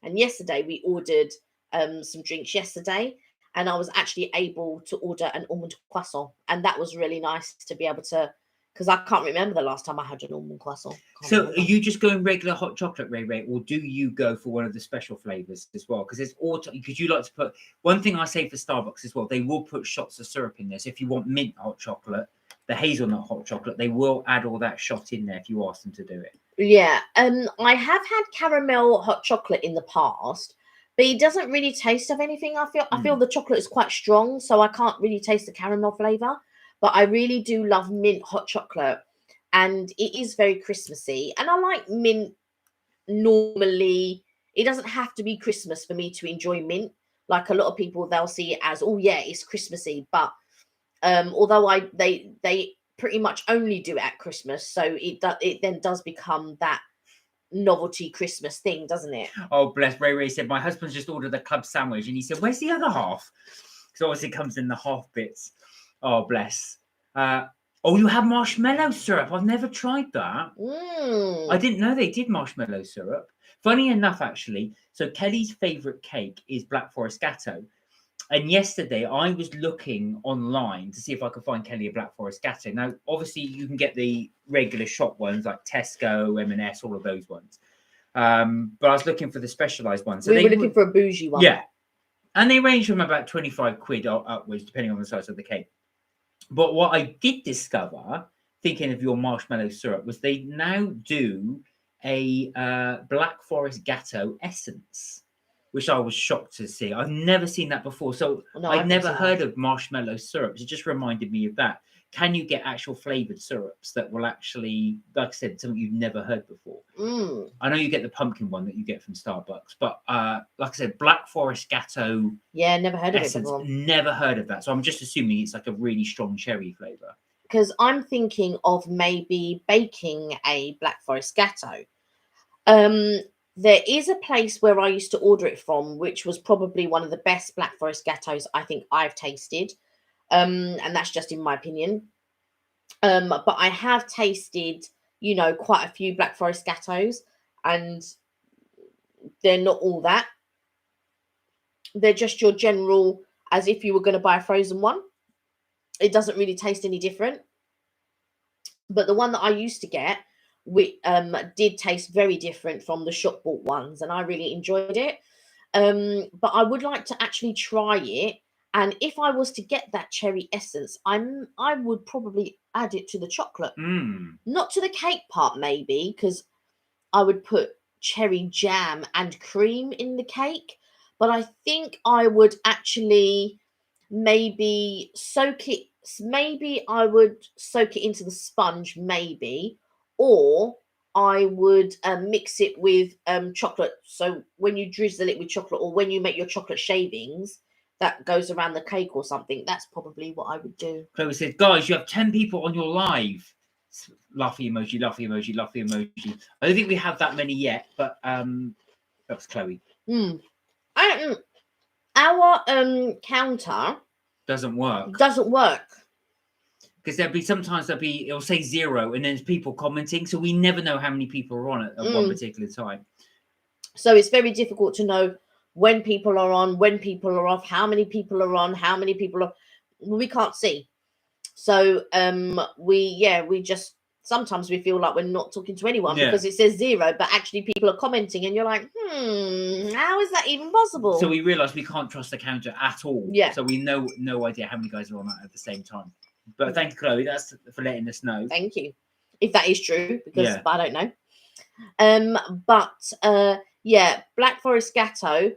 And yesterday, we ordered some drinks yesterday. And I was actually able to order an almond croissant. And that was really nice to be able to, because I can't remember the last time I had an almond croissant. So are you just going regular hot chocolate, Ray? Or do you go for one of the special flavors as well? Because because you like to put, one thing I say for Starbucks as well, they will put shots of syrup in there. So if you want mint hot chocolate, the hazelnut hot chocolate, they will add all that shot in there if you ask them to do it. Yeah. I have had caramel hot chocolate in the past, but it doesn't really taste of anything. I feel the chocolate is quite strong, so I can't really taste the caramel flavor. But I really do love mint hot chocolate, and it is very Christmassy. And I like mint normally. It doesn't have to be Christmas for me to enjoy mint. Like a lot of people, they'll see it as, oh yeah, it's Christmassy. But although they pretty much only do it at Christmas, so it then does become that novelty Christmas thing, doesn't it? Oh, bless. Ray said, my husband's just ordered a club sandwich, and he said, where's the other half? So obviously it comes in the half bits. Oh, bless. Oh, you have marshmallow syrup. I've never tried that. I didn't know they did marshmallow syrup. Funny enough, actually, so Kelly's favourite cake is Black Forest Gatto. And yesterday I was looking online to see if I could find Kelly a Black Forest Gatto. Now, obviously, you can get the regular shop ones like Tesco, M&S, all of those ones. But I was looking for the specialised ones. So we were looking for a bougie one. Yeah. And they range from about 25 quid upwards, depending on the size of the cake. But what I did discover, thinking of your marshmallow syrup, was they now do a Black Forest Gatto essence, which I was shocked to see. I've never seen that before. So No, I'd never heard of marshmallow syrups. It just reminded me of that. Can you get actual flavoured syrups that will actually, like I said, something you've never heard before? I know you get the pumpkin one that you get from Starbucks, but like I said, Black Forest Gatto. Yeah, never heard of it essence, before. never heard of that. So I'm just assuming it's like a really strong cherry flavour. Because I'm thinking of maybe baking a Black Forest Gatto. There is a place where I used to order it from, which was probably one of the best Black Forest Gattos I think I've tasted. And that's just in my opinion. But I have tasted, quite a few Black Forest Gattos, and they're not all that. They're just your general, as if you were going to buy a frozen one. It doesn't really taste any different. But the one that I used to get, did taste very different from the shop bought ones, and I really enjoyed it. But I would like to actually try it, and if I was to get that cherry essence, I would probably add it to the chocolate, not to the cake part maybe, because I would put cherry jam and cream in the cake. But I think I would actually maybe soak it. Maybe I would soak it into the sponge, maybe, or I would mix it with chocolate. So when you drizzle it with chocolate, or when you make your chocolate shavings, that goes around the cake or something. That's probably what I would do. Chloe said, guys, you have 10 people on your live. Laughy emoji, laughy emoji, laughy emoji. I don't think we have that many yet, but that was Chloe. Our counter doesn't work. Because it'll say 0 and then there's people commenting, so we never know how many people are on at one particular time. So it's very difficult to know when people are on, when people are off, how many people are on, how many people are. We can't see. So we just sometimes we feel like we're not talking to anyone because it says 0, but actually people are commenting, and you're like, how is that even possible? So we realise we can't trust the counter at all. Yeah. So we no idea how many guys are on that at the same time. But thank you, Chloe. That's for letting us know. Thank you. If that is true, because I don't know. But Black Forest Gatto,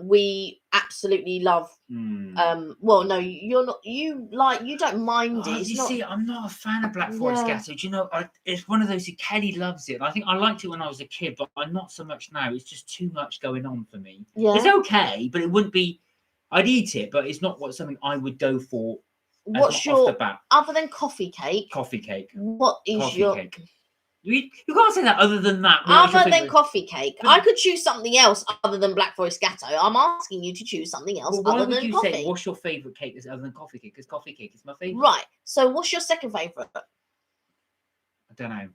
we absolutely love. Well, no, you're not. You don't mind it. See, I'm not a fan of Black Forest Gatto. Do you know? It's one of those. Kelly loves it. I think I liked it when I was a kid, but I'm not so much now. It's just too much going on for me. Yeah. It's okay, but it wouldn't be. I'd eat it, but it's not something I would go for. What's your other than coffee cake? Coffee cake. What is coffee your cake? You can't say that other than that. Other than coffee cake, I could choose something else other than Black Forest Gatto. I'm asking you to choose something else other than coffee. Why would you say what's your favourite cake other than coffee cake? Because coffee cake is my favourite. Right. So what's your second favourite? I don't know.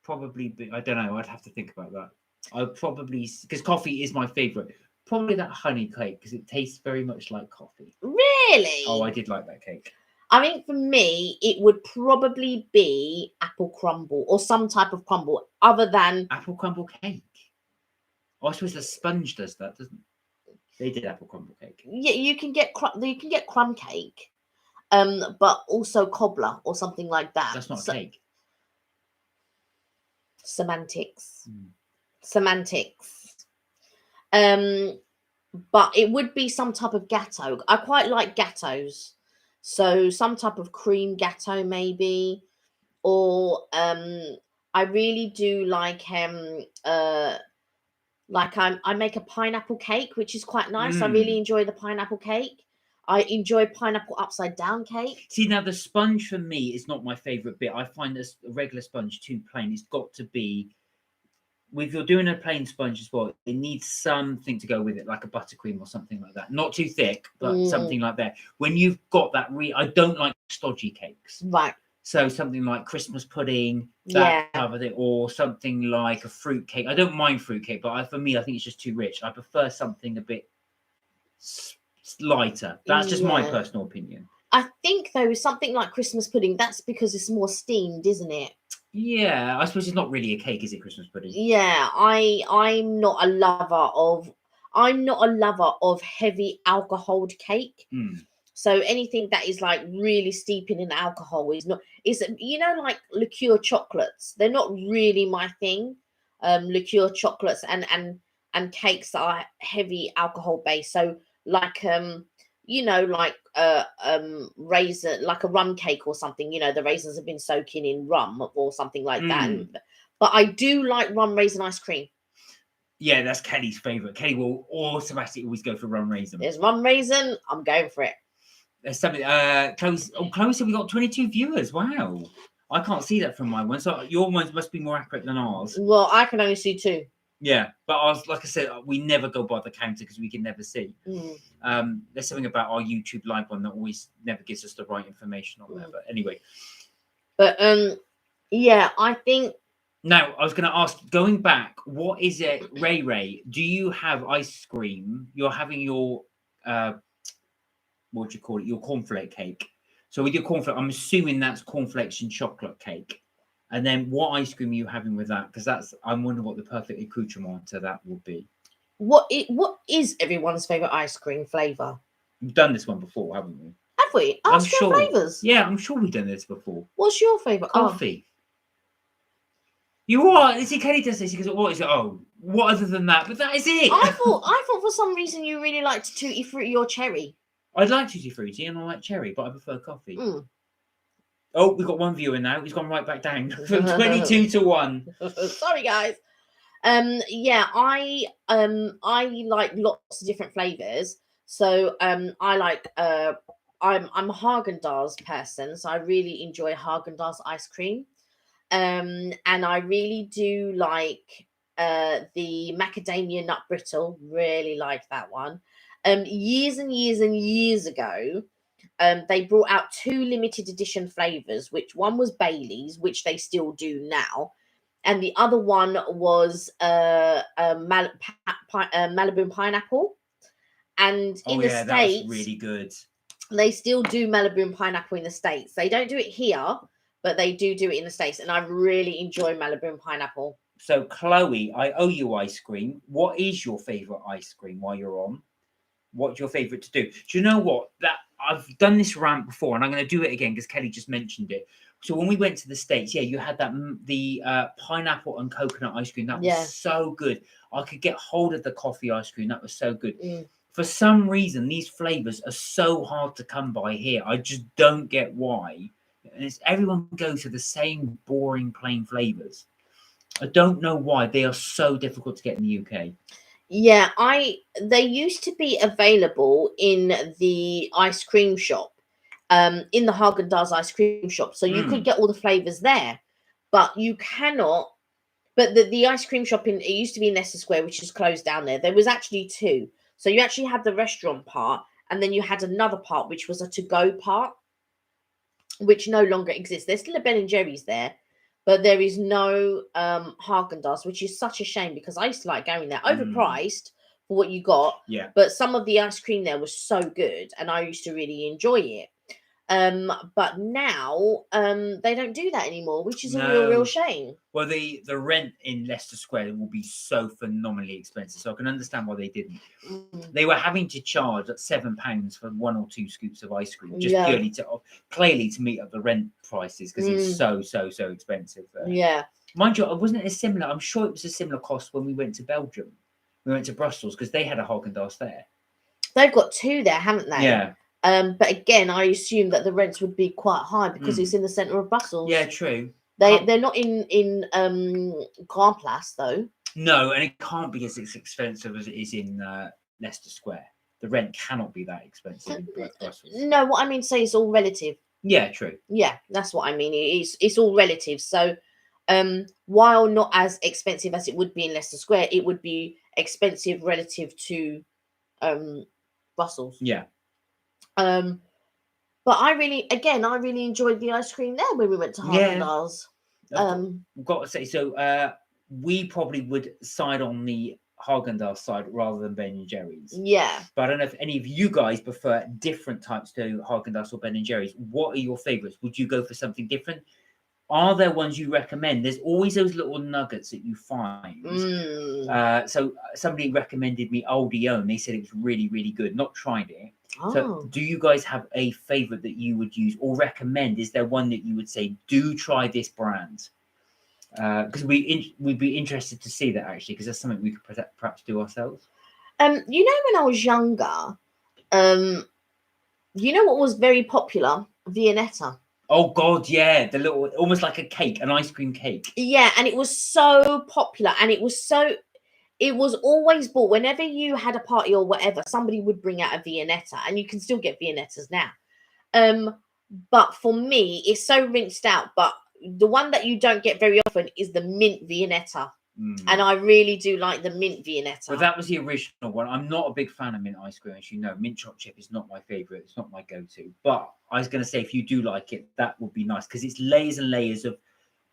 Probably. I don't know. I'd have to think about that. I'd probably because coffee is my favourite. Probably that honey cake because it tastes very much like coffee. Really? Oh, I did like that cake. I think for me, it would probably be apple crumble or some type of crumble other than apple crumble cake. Oh, I suppose the sponge does that, doesn't it? They did apple crumble cake. Yeah, you can get crumb cake, but also cobbler or something like that. That's not a cake. Semantics. Semantics. But it would be some type of gatto. I quite like gattos, so some type of cream gatto maybe, or I really do like I make a pineapple cake, which is quite nice. I really enjoy the pineapple cake. I enjoy pineapple upside down cake. See, now the sponge for me is not my favorite bit. I find this a regular sponge too plain. It's got to be, if you're doing a plain sponge as well, it needs something to go with it, like a buttercream or something like that. Not too thick, but something like that. When you've got that, I don't like stodgy cakes. Right. So something like Christmas pudding, that type of thing, or something like a fruit cake. I don't mind fruit cake, but for me, I think it's just too rich. I prefer something a bit lighter. That's just my personal opinion. I think though, something like Christmas pudding, that's because it's more steamed, isn't it? Yeah, I suppose it's not really a cake, is it? Christmas pudding. Yeah, I'm not a lover of heavy alcohol cake. So anything that is like really steeping in alcohol is like liqueur chocolates. They're not really my thing. Liqueur chocolates and cakes that are heavy alcohol based. So like raisin, like a rum cake or something. The raisins have been soaking in rum or something like that. But I do like rum raisin ice cream. Yeah, that's Kelly's favorite. Kelly will automatically always go for rum raisin. There's rum raisin. I'm going for it. There's something. Chloe said we got 22 viewers. Wow, I can't see that from my one. So your ones must be more accurate than ours. Well, I can only see 2. Yeah, but like I said, we never go by the counter because we can never see. There's something about our YouTube live one that always never gives us the right information on there. But anyway. But yeah, I think. Now, I was going to ask, going back, what is it, Ray? Do you have ice cream? You're having your what do you call it? Your cornflake cake. So with your cornflake, I'm assuming that's cornflakes and chocolate cake. And then what ice cream are you having with that? Because I'm wondering what the perfect accoutrement to that would be. What is everyone's favorite ice cream flavor? We've done this one before, haven't we? Have we? Ask for flavors. Yeah, I'm sure we've done this before. What's your favorite? Coffee. You are. See, Kelly does this. He goes, "What is it? Oh, what other than that?" But that is it. I thought for some reason you really liked Tutti Frutti or cherry. I'd like Tutti Frutti and I like cherry, but I prefer coffee. Oh, we've got one viewer now. He's gone right back down from 22 to 1. Sorry, guys. Yeah, I like lots of different flavors. So I like I'm a Haagen-Dazs person, so I really enjoy Haagen-Dazs ice cream. And I really do like the macadamia nut brittle. Really like that one. Years and years and years ago, they brought out 2 limited edition flavors, which one was Bailey's, which they still do now, and the other one was Malibu pineapple. And in the States, that's really good. They still do Malibu pineapple in the States. They don't do it here, but they do it in the States, and I really enjoy Malibu pineapple. So, Chloe, I owe you ice cream. What is your favorite ice cream while you're on? What's your favorite to do? Do you know what? That I've done this rant before, and I'm going to do it again because Kelly just mentioned it. So when we went to the States, you had the pineapple and coconut ice cream. That was so good. I could get hold of the coffee ice cream. That was so good. For some reason, these flavors are so hard to come by here. I just don't get why. And everyone goes for the same boring, plain flavors. I don't know why they are so difficult to get in the UK. Yeah, they used to be available in the ice cream shop, in the Haagen-Dazs ice cream shop. So you could get all the flavors there, but you cannot. But the ice cream shop it used to be in Leicester Square, which is closed down there. There was actually 2. So you actually had the restaurant part, and then you had another part, which was a to-go part, which no longer exists. There's still a Ben & Jerry's there, but there is no Haagen-Dazs, which is such a shame because I used to like going there. Overpriced for what you got. Yeah. But some of the ice cream there was so good, and I used to really enjoy it. But now they don't do that anymore, which is a real shame. Well, the rent in Leicester Square will be so phenomenally expensive, so I can understand why they didn't. They were having to charge at £7 for 1 or 2 scoops of ice cream, just clearly to meet up the rent prices because it's so expensive. Yeah, mind you, wasn't it a similar? I'm sure it was a similar cost when we went to Belgium. We went to Brussels because they had a Haagen-Dazs there. They've got 2 there, haven't they? Yeah. But again, I assume that the rents would be quite high because it's in the centre of Brussels. Yeah, true. They're not in Grand Place though. No, and it can't be as expensive as it is in Leicester Square. The rent cannot be that expensive in Brussels. No, what I mean to say is all relative. Yeah, true. Yeah, that's what I mean. It's all relative. So, while not as expensive as it would be in Leicester Square, it would be expensive relative to Brussels. Yeah. But I really enjoyed the ice cream there when we went to Haagen-Dazs. I've got to say, so we probably would side on the Haagen-Dazs side rather than Ben and Jerry's. Yeah. But I don't know if any of you guys prefer different types to Haagen-Dazs or Ben and Jerry's. What are your favourites? Would you go for something different? Are there ones you recommend? There's always those little nuggets that you find. So somebody recommended me Aldione. They said it was really, really good. Not tried it. Oh. So do you guys have a favourite that you would use or recommend? Is there one that you would say, do try this brand? Because we'd be interested to see that actually, because that's something we could perhaps do ourselves. You know, when I was younger, you know what was very popular? Viennetta. Oh God, yeah, the little, almost like a cake, an ice cream cake. Yeah, and it was so popular, and it was always bought whenever you had a party or whatever. Somebody would bring out a Viennetta, and you can still get Viennettas now. But for me, it's so rinsed out. But the one that you don't get very often is the mint Viennetta. And I really do like the mint Viennetta. But that was the original one. I'm not a big fan of mint ice cream, as you know. Mint chocolate chip is not my favourite. It's not my go-to. But I was going to say, if you do like it, that would be nice, because it's layers and layers of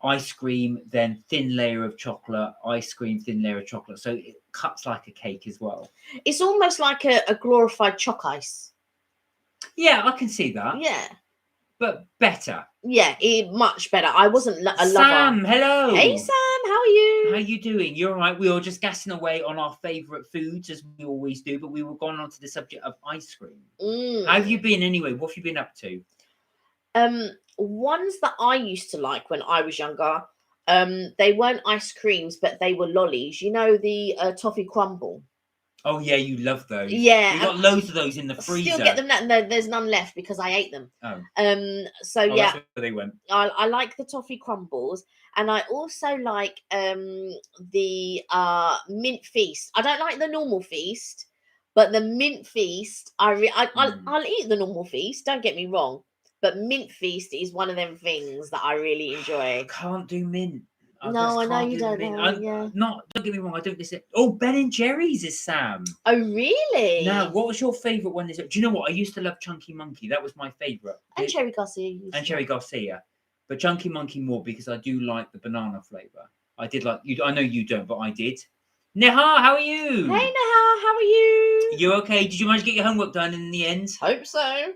ice cream, then thin layer of chocolate, ice cream, thin layer of chocolate. So it cuts like a cake as well. It's almost like a glorified choc ice. Yeah, I can see that. Yeah. But better. Yeah, much better. I wasn't a lover. Sam, hello. Hey, Sam, how are you? How are you doing? You're all right. We were just gassing away on our favourite foods, as we always do, but we were going on to the subject of ice cream. How have you been anyway? What have you been up to? Ones that I used to like when I was younger, they weren't ice creams, but they were lollies. You know, the toffee crumble. Oh yeah, you love those. Yeah, we got loads of those in the freezer. Still get them now. No, there's none left because I ate them. Oh. So yeah, that's where they went. I like the toffee crumbles, and I also like the mint feast. I don't like the normal feast, but the mint feast, I'll eat the normal feast. Don't get me wrong, but mint feast is one of them things that I really enjoy. Can't do mint. No, I know you don't know. Yeah. Don't get me wrong. I don't listen. Oh, Ben and Jerry's is Sam. Oh, really? Now, what was your favourite one? Do you know what? I used to love Chunky Monkey. That was my favourite. And Cherry Garcia. Cherry Garcia. But Chunky Monkey more because I do like the banana flavour. I did like you. I know you don't, but I did. Neha, how are you? Hey, Neha, how are you? You okay? Did you manage to get your homework done in the end? Hope so.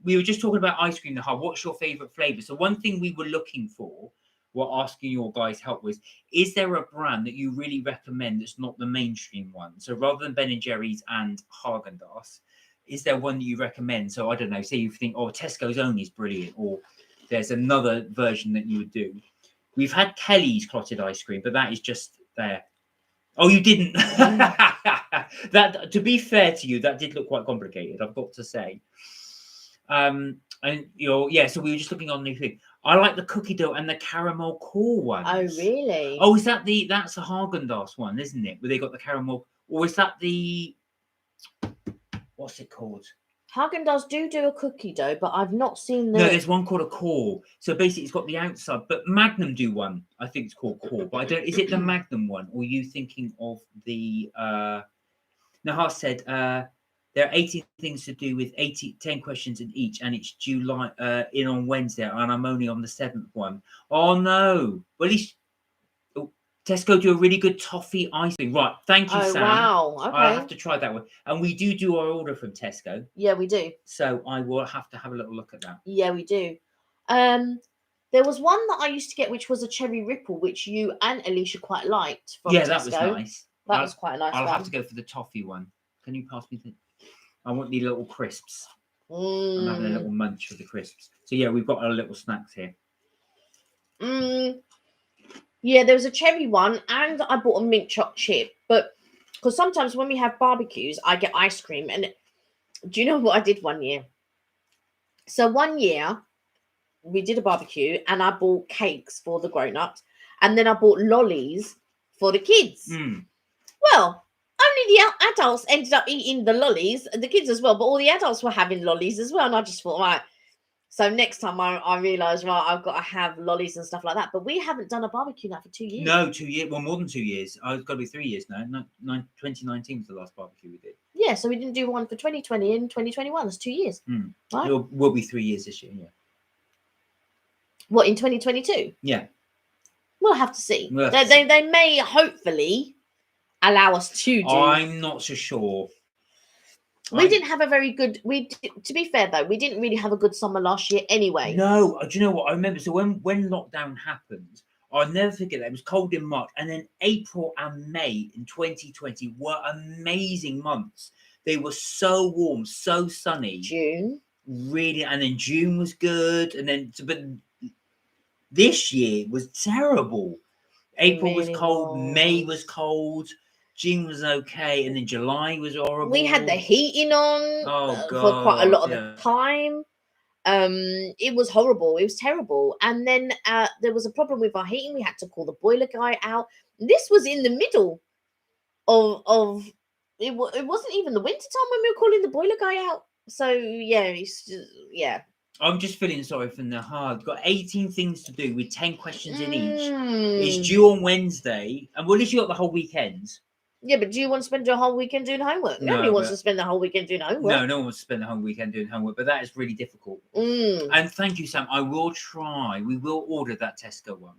We were just talking about ice cream, Neha. What's your favourite flavour? So one thing we were looking for, we're asking your guys' help with, is there a brand that you really recommend that's not the mainstream one? So rather than Ben and Jerry's and Haagen-Dazs, is there one that you recommend? So I don't know, say you think, oh, Tesco's Only is brilliant, or there's another version that you would do. We've had Kelly's clotted ice cream, but that is just there. Oh, you didn't. That, to be fair to you, that did look quite complicated, I've got to say. And so we were just looking on the thing. I like the cookie dough and the caramel core ones. Oh, really? Oh, is that that's the Haagen-Dazs one, isn't it? Where they got the caramel, or is that what's it called? Haagen-Dazs do a cookie dough, but I've not seen the... No, there's one called a core. So basically it's got the outside, but Magnum do one. I think it's called core, but I don't, is it the Magnum one? Or are you thinking of the, Nahar said, there are 18 things to do with 10 questions in each, and it's due in on Wednesday, and I'm only on the 7th one. Oh, no. Well, at least Tesco do a really good toffee ice cream. Right, thank you, Sam. Wow, okay. I'll have to try that one. And we do our order from Tesco. Yeah, we do. So I will have to have a little look at that. Yeah, we do. There was one that I used to get, which was a cherry ripple, which you and Alicia quite liked from Tesco. That was nice. That was quite a nice one. I'll have to go for the toffee one. Can you pass me the... I want the little crisps. I'm having a little munch of the crisps. So yeah, we've got our little snacks here. Yeah, there was a cherry one, and I bought a mint choc chip, but because sometimes when we have barbecues, I get ice cream. And do you know what I did one year? So one year we did a barbecue and I bought cakes for the grown-ups and then I bought lollies for the kids. Well, only the adults ended up eating the lollies, the kids as well, but all the adults were having lollies as well. And I just thought, right, so next time I realised, right, I've got to have lollies and stuff like that. But we haven't done a barbecue now for 2 years. No, 2 years. Well, more than 2 years. It's got to be 3 years now. 2019 was the last barbecue we did. Yeah, so we didn't do one for 2020 and 2021. That's 2 years. Right? Will be 3 years this year, yeah. What, in 2022? Yeah. We'll have to see. We'll have to see. They may hopefully allow us to do. I'm not so sure. We didn't have a very good. To be fair though, we didn't really have a good summer last year anyway. No, do you know what I remember? So when lockdown happened, I'll never forget that. It was cold in March, and then April and May in 2020 were amazing months. They were so warm, so sunny. June, really, and then June was good, and then but this year was terrible. April was cold, May was cold. June was okay, and then July was horrible. We had the heating on for quite a lot of the time. It was horrible. It was terrible. And then there was a problem with our heating. We had to call the boiler guy out. This was in the middle of it wasn't even the winter time when we were calling the boiler guy out. So yeah, I'm just feeling sorry for Nahar. Got 18 things to do with 10 questions in each. It's due on Wednesday, and at least you got the whole weekend. Yeah, but do you want to spend your whole weekend doing homework? Nobody wants to spend the whole weekend doing homework. No one wants to spend the whole weekend doing homework, but that is really difficult. And thank you, Sam. I will try. We will order that Tesco one.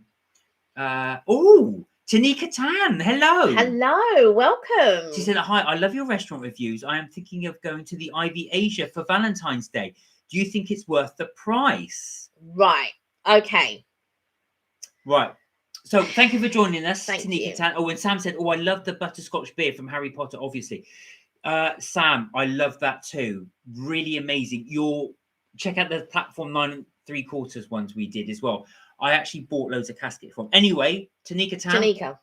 Tanika Tan. Hello. Hello. Welcome. She said, hi, I love your restaurant reviews. I am thinking of going to the Ivy Asia for Valentine's Day. Do you think it's worth the price? Right. Okay. Right. So thank you for joining us, Thank Tanika you. Tan. Oh, and Sam said, I love the butterscotch beer from Harry Potter, obviously. Sam, I love that too. Really amazing. Check out the platform 9 3/4 ones we did as well. I actually bought loads of caskets from. Anyway, Tanika Tan. Tanika.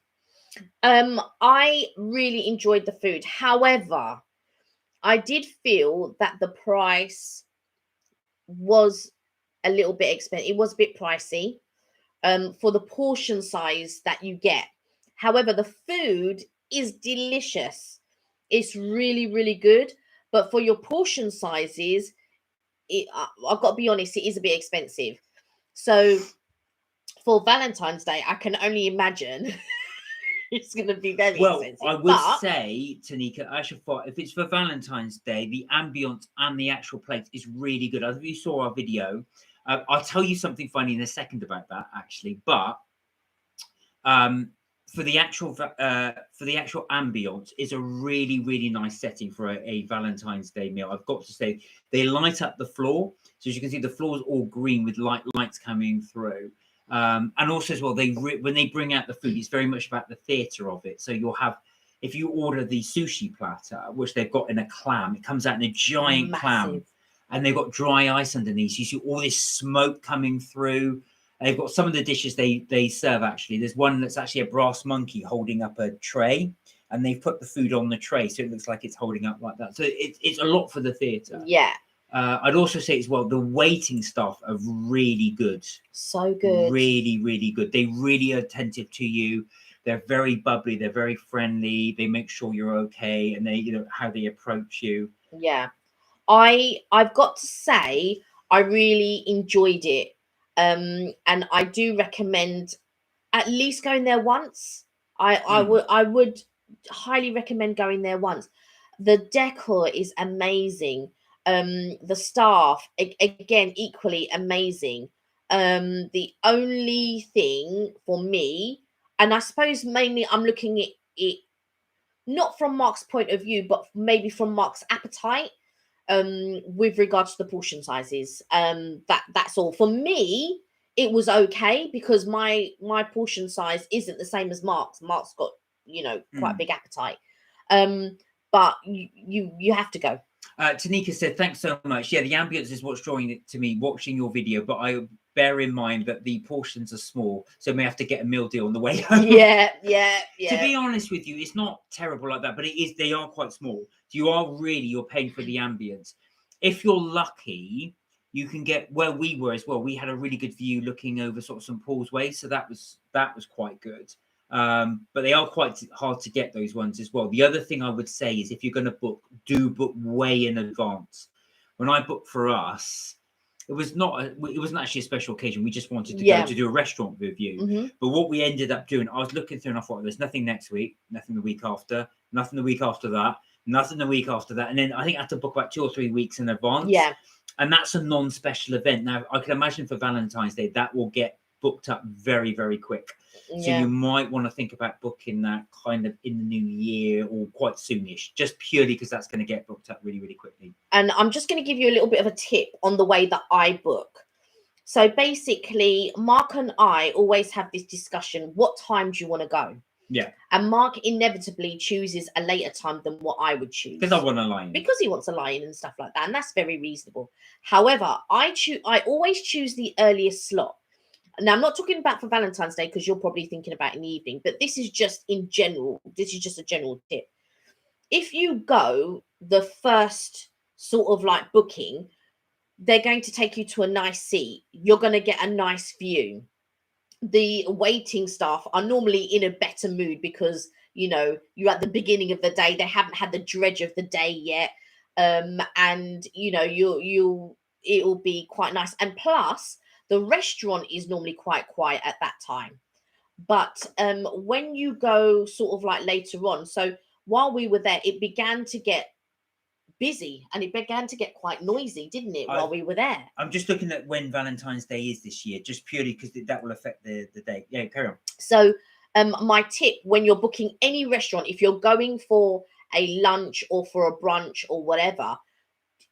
I really enjoyed the food. However, I did feel that the price was a little bit expensive. It was a bit pricey. For the portion size that you get. However, the food is delicious. It's really, really good. But for your portion sizes, I've got to be honest, it is a bit expensive. So for Valentine's Day, I can only imagine it's going to be very expensive. Well, I would say, Tanika, if it's for Valentine's Day, the ambience and the actual plate is really good. I don't know if you saw our video. I'll tell you something funny in a second about that, actually. But for the actual ambience, is a really, really nice setting for a Valentine's Day meal. I've got to say, they light up the floor, so as you can see, the floor is all green with lights coming through. And also as well, when they bring out the food, it's very much about the theatre of it. So you'll have, if you order the sushi platter, which they've got in a clam, it comes out in a giant clam. And they've got dry ice underneath. You see all this smoke coming through. They've got some of the dishes they serve, actually. There's one that's actually a brass monkey holding up a tray. And they've put the food on the tray. So it looks like it's holding up like that. So it's a lot for the theatre. Yeah. I'd also say as well, the waiting staff are really good. So good. Really, really good. They're really attentive to you. They're very bubbly. They're very friendly. They make sure you're okay. And they, how they approach you. Yeah. I've got to say, I really enjoyed it. And I do recommend at least going there once. I would highly recommend going there once. The decor is amazing. The staff, again, equally amazing. The only thing for me, and I suppose mainly I'm looking at it not from Mark's point of view, but maybe from Mark's appetite. With regards to the portion sizes, that's all. For me, it was okay because my portion size isn't the same as Mark's. Mark's got quite a big appetite, but you have to go. Tanika said, thanks so much. Yeah, the ambience is what's drawing it to me watching your video, but bear in mind that the portions are small, so we may have to get a meal deal on the way home. Yeah. To be honest with you, it's not terrible like that, but they are quite small. So you're paying for the ambience. If you're lucky, you can get where we were as well. We had a really good view looking over sort of St. Paul's Way, so that was quite good. But they are quite hard to get, those ones as well. The other thing I would say is, if you're going to book, do book way in advance. When I booked for us, it wasn't actually a special occasion. We just wanted to go to do a restaurant review. But what we ended up doing, I was looking through and I thought, there's nothing next week, nothing the week after, nothing the week after that, nothing the week after that. And then I think I had to book about 2 or 3 weeks in advance. Yeah. And that's a non-special event. Now, I can imagine for Valentine's Day, that will get booked up very, very quick. So you might want to think about booking that kind of in the new year or quite soonish, just purely because that's going to get booked up really, really quickly. And I'm just going to give you a little bit of a tip on the way that I book. So basically, Mark and I always have this discussion, what time do you want to go? Yeah. And Mark inevitably chooses a later time than what I would choose. Because I want to lie in. Because he wants a lie-in and stuff like that. And that's very reasonable. However, I always choose the earliest slot. Now, I'm not talking about for Valentine's Day, because you're probably thinking about in the evening, but this is just in general. This is just a general tip. If you go the first sort of like booking, they're going to take you to a nice seat. You're going to get a nice view. The waiting staff are normally in a better mood because, you know, you're at the beginning of the day. They haven't had the dredge of the day yet. And, you know, it'll be quite nice. And plus, the restaurant is normally quite quiet at that time. But when you go sort of like later on, so while we were there, it began to get busy and it began to get quite noisy, didn't it, while we were there? I'm just looking at when Valentine's Day is this year, just purely because that will affect the day. Yeah, carry on. So my tip, when you're booking any restaurant, if you're going for a lunch or for a brunch or whatever,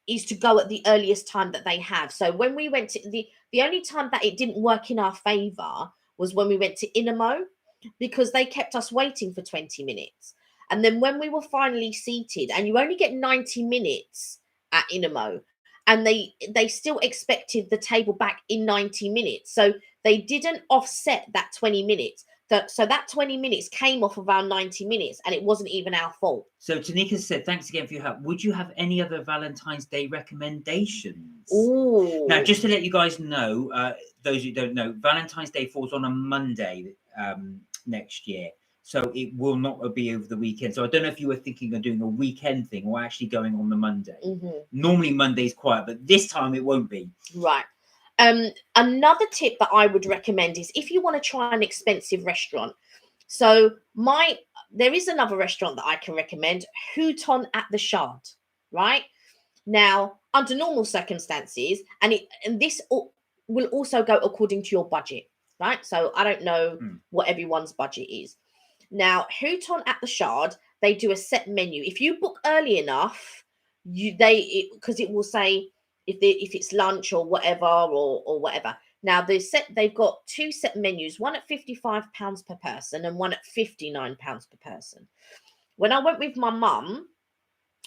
is to go at the earliest time that they have. So when we went to the only time that it didn't work in our favor was when we went to Inamo, because they kept us waiting for 20 minutes. And then when we were finally seated, and you only get 90 minutes at Inamo, and they still expected the table back in 90 minutes. So they didn't offset that 20 minutes. So that 20 minutes came off of our 90 minutes, and it wasn't even our fault. So Tanika said, thanks again for your help. Would you have any other Valentine's Day recommendations? Ooh. Now, just to let you guys know, those who don't know, Valentine's Day falls on a Monday next year. So it will not be over the weekend. So I don't know if you were thinking of doing a weekend thing or actually going on the Monday. Normally Monday's quiet, but this time it won't be. Right. Another tip that I would recommend is if you want to try an expensive restaurant. So there is another restaurant that I can recommend, Houton at the Shard, right? Now, under normal circumstances, and this will also go according to your budget, right? So I don't know what everyone's budget is. Now, Houton at the Shard, they do a set menu. If you book early enough, because it will say if it's lunch or whatever or whatever. Now they've got 2 set menus, one at £55 per person and one at £59 per person. When I went with my mum,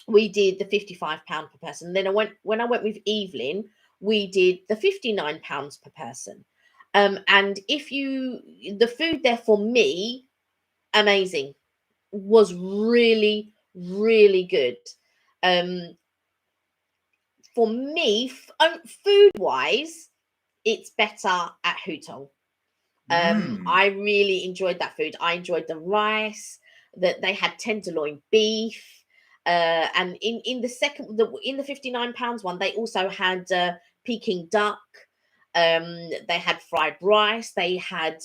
we did the £55 per person. Then when I went with Evelyn, we did the £59 per person. And the food there for me, amazing, was really, really good. For me, food-wise, it's better at Houton. I really enjoyed that food. I enjoyed the rice, that they had tenderloin beef, and in the £59 one, they also had Peking duck. They had fried rice. They had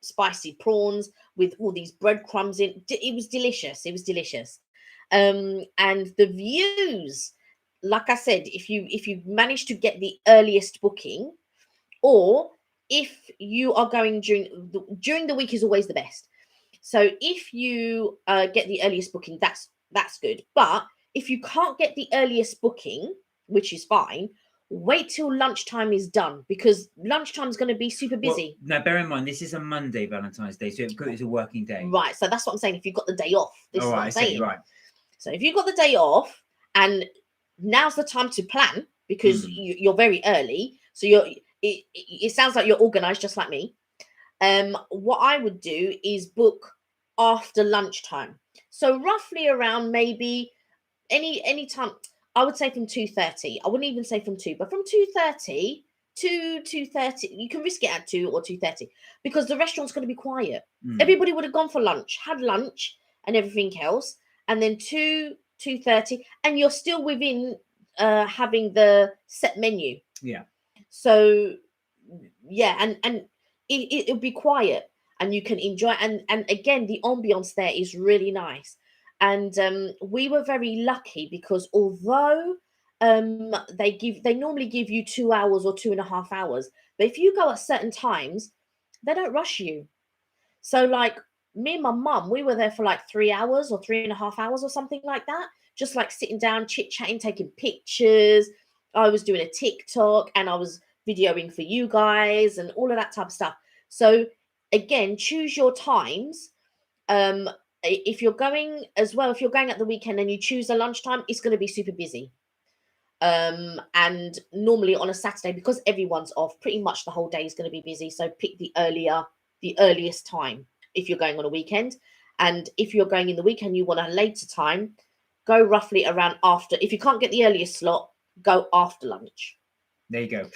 spicy prawns with all these breadcrumbs in. It was delicious. It was delicious. And the views, like I said, if you manage to get the earliest booking, or if you are going during the week is always the best. So if you get the earliest booking, that's good. But if you can't get the earliest booking, which is fine, wait till lunchtime is done, because lunchtime is going to be super busy. Now, bear in mind, this is a Monday, Valentine's Day, so it's a working day. Right. So that's what I'm saying. If you've got the day off, this is what I'm saying. Right. So if you've got the day off, and now's the time to plan, because you're very early. So it sounds like you're organized just like me. What I would do is book after lunchtime. So roughly around maybe any time, I would say from 2:30. I wouldn't even say from 2, but from 2:30 to 2:30. You can risk it at 2 or 2:30 because the restaurant's going to be quiet. Everybody would have gone for lunch, had lunch and everything else, and then 2:30, and you're still within having the set menu. Yeah. So yeah, and it'll be quiet and you can enjoy, and again the ambience there is really nice. And we were very lucky because although they normally give you 2 hours or 2.5 hours, but if you go at certain times, they don't rush you. So like me and my mum, we were there for like 3 hours or 3.5 hours or something like that, just like sitting down, chit-chatting, taking pictures. I was doing a TikTok and I was videoing for you guys and all of that type of stuff. So again, choose your times. If you're going as well, if you're going at the weekend and you choose a lunchtime, it's going to be super busy. And normally on a Saturday, because everyone's off, pretty much the whole day is going to be busy. So pick the earliest time if you're going on a weekend. And if you're going in the weekend, you want a later time, go roughly around after. If you can't get the earliest slot, go after lunch. There you go.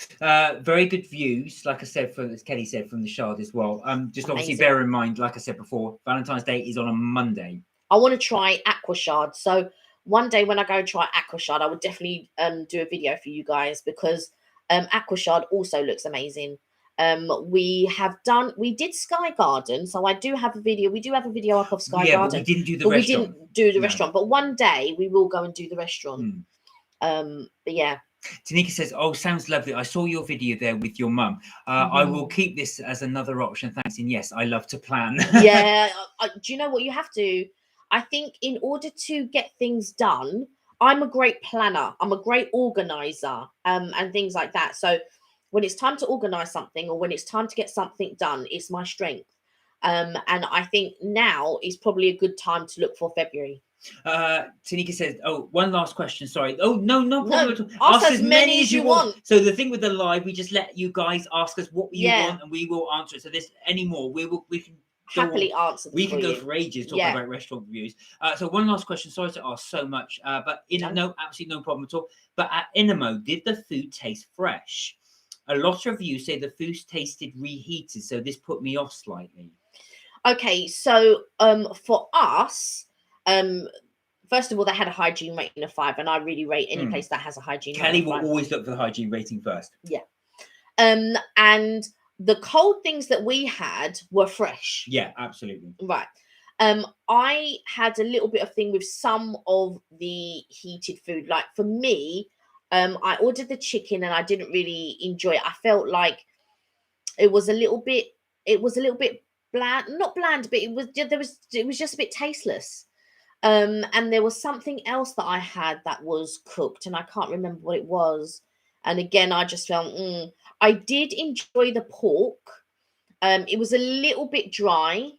Very good views, like I said, as Kelly said, from the Shard as well. Just obviously bear in mind, like I said before, Valentine's Day is on a Monday. I want to try Aqua Shard. So one day when I go try Aqua Shard, I would definitely do a video for you guys because Aqua Shard also looks amazing. We did Sky Garden, so I do have a video. We do have a video up of Sky Garden. But we didn't do the restaurant. We didn't do the restaurant, but one day we will go and do the restaurant. But yeah. Tanika says, "Oh, sounds lovely. I saw your video there with your mum. I will keep this as another option. Thanks." And yes, I love to plan. Yeah. Do you know what you have to? I think in order to get things done, I'm a great planner. I'm a great organizer, and things like that. So when it's time to organize something or when it's time to get something done, it's my strength. And I think now is probably a good time to look for February. Tanika says, "Oh, one last question. Sorry. Oh, no problem at all. Ask as many as you want. So the thing with the live, we just let you guys ask us what you want, and we will answer it. So this anymore, we can happily answer. We can go for ages talking about restaurant reviews. So one last question. Sorry to ask so much, but absolutely no problem at all. But at Inamo, did the food taste fresh? A lot of you say the food tasted reheated, so this put me off slightly. Okay, so for us, first of all, they had a hygiene rating of 5, and I really rate any place that has a hygiene rating. Kelly will always look for the hygiene rating first. Yeah. And the cold things that we had were fresh. Yeah, absolutely. Right. I had a little bit of thing with some of the heated food. Like for me, I ordered the chicken and I didn't really enjoy it. I felt like it was a little bit bland, not bland, but it was just a bit tasteless. And there was something else that I had that was cooked and I can't remember what it was. And again, I just felt I did enjoy the pork. It was a little bit dry.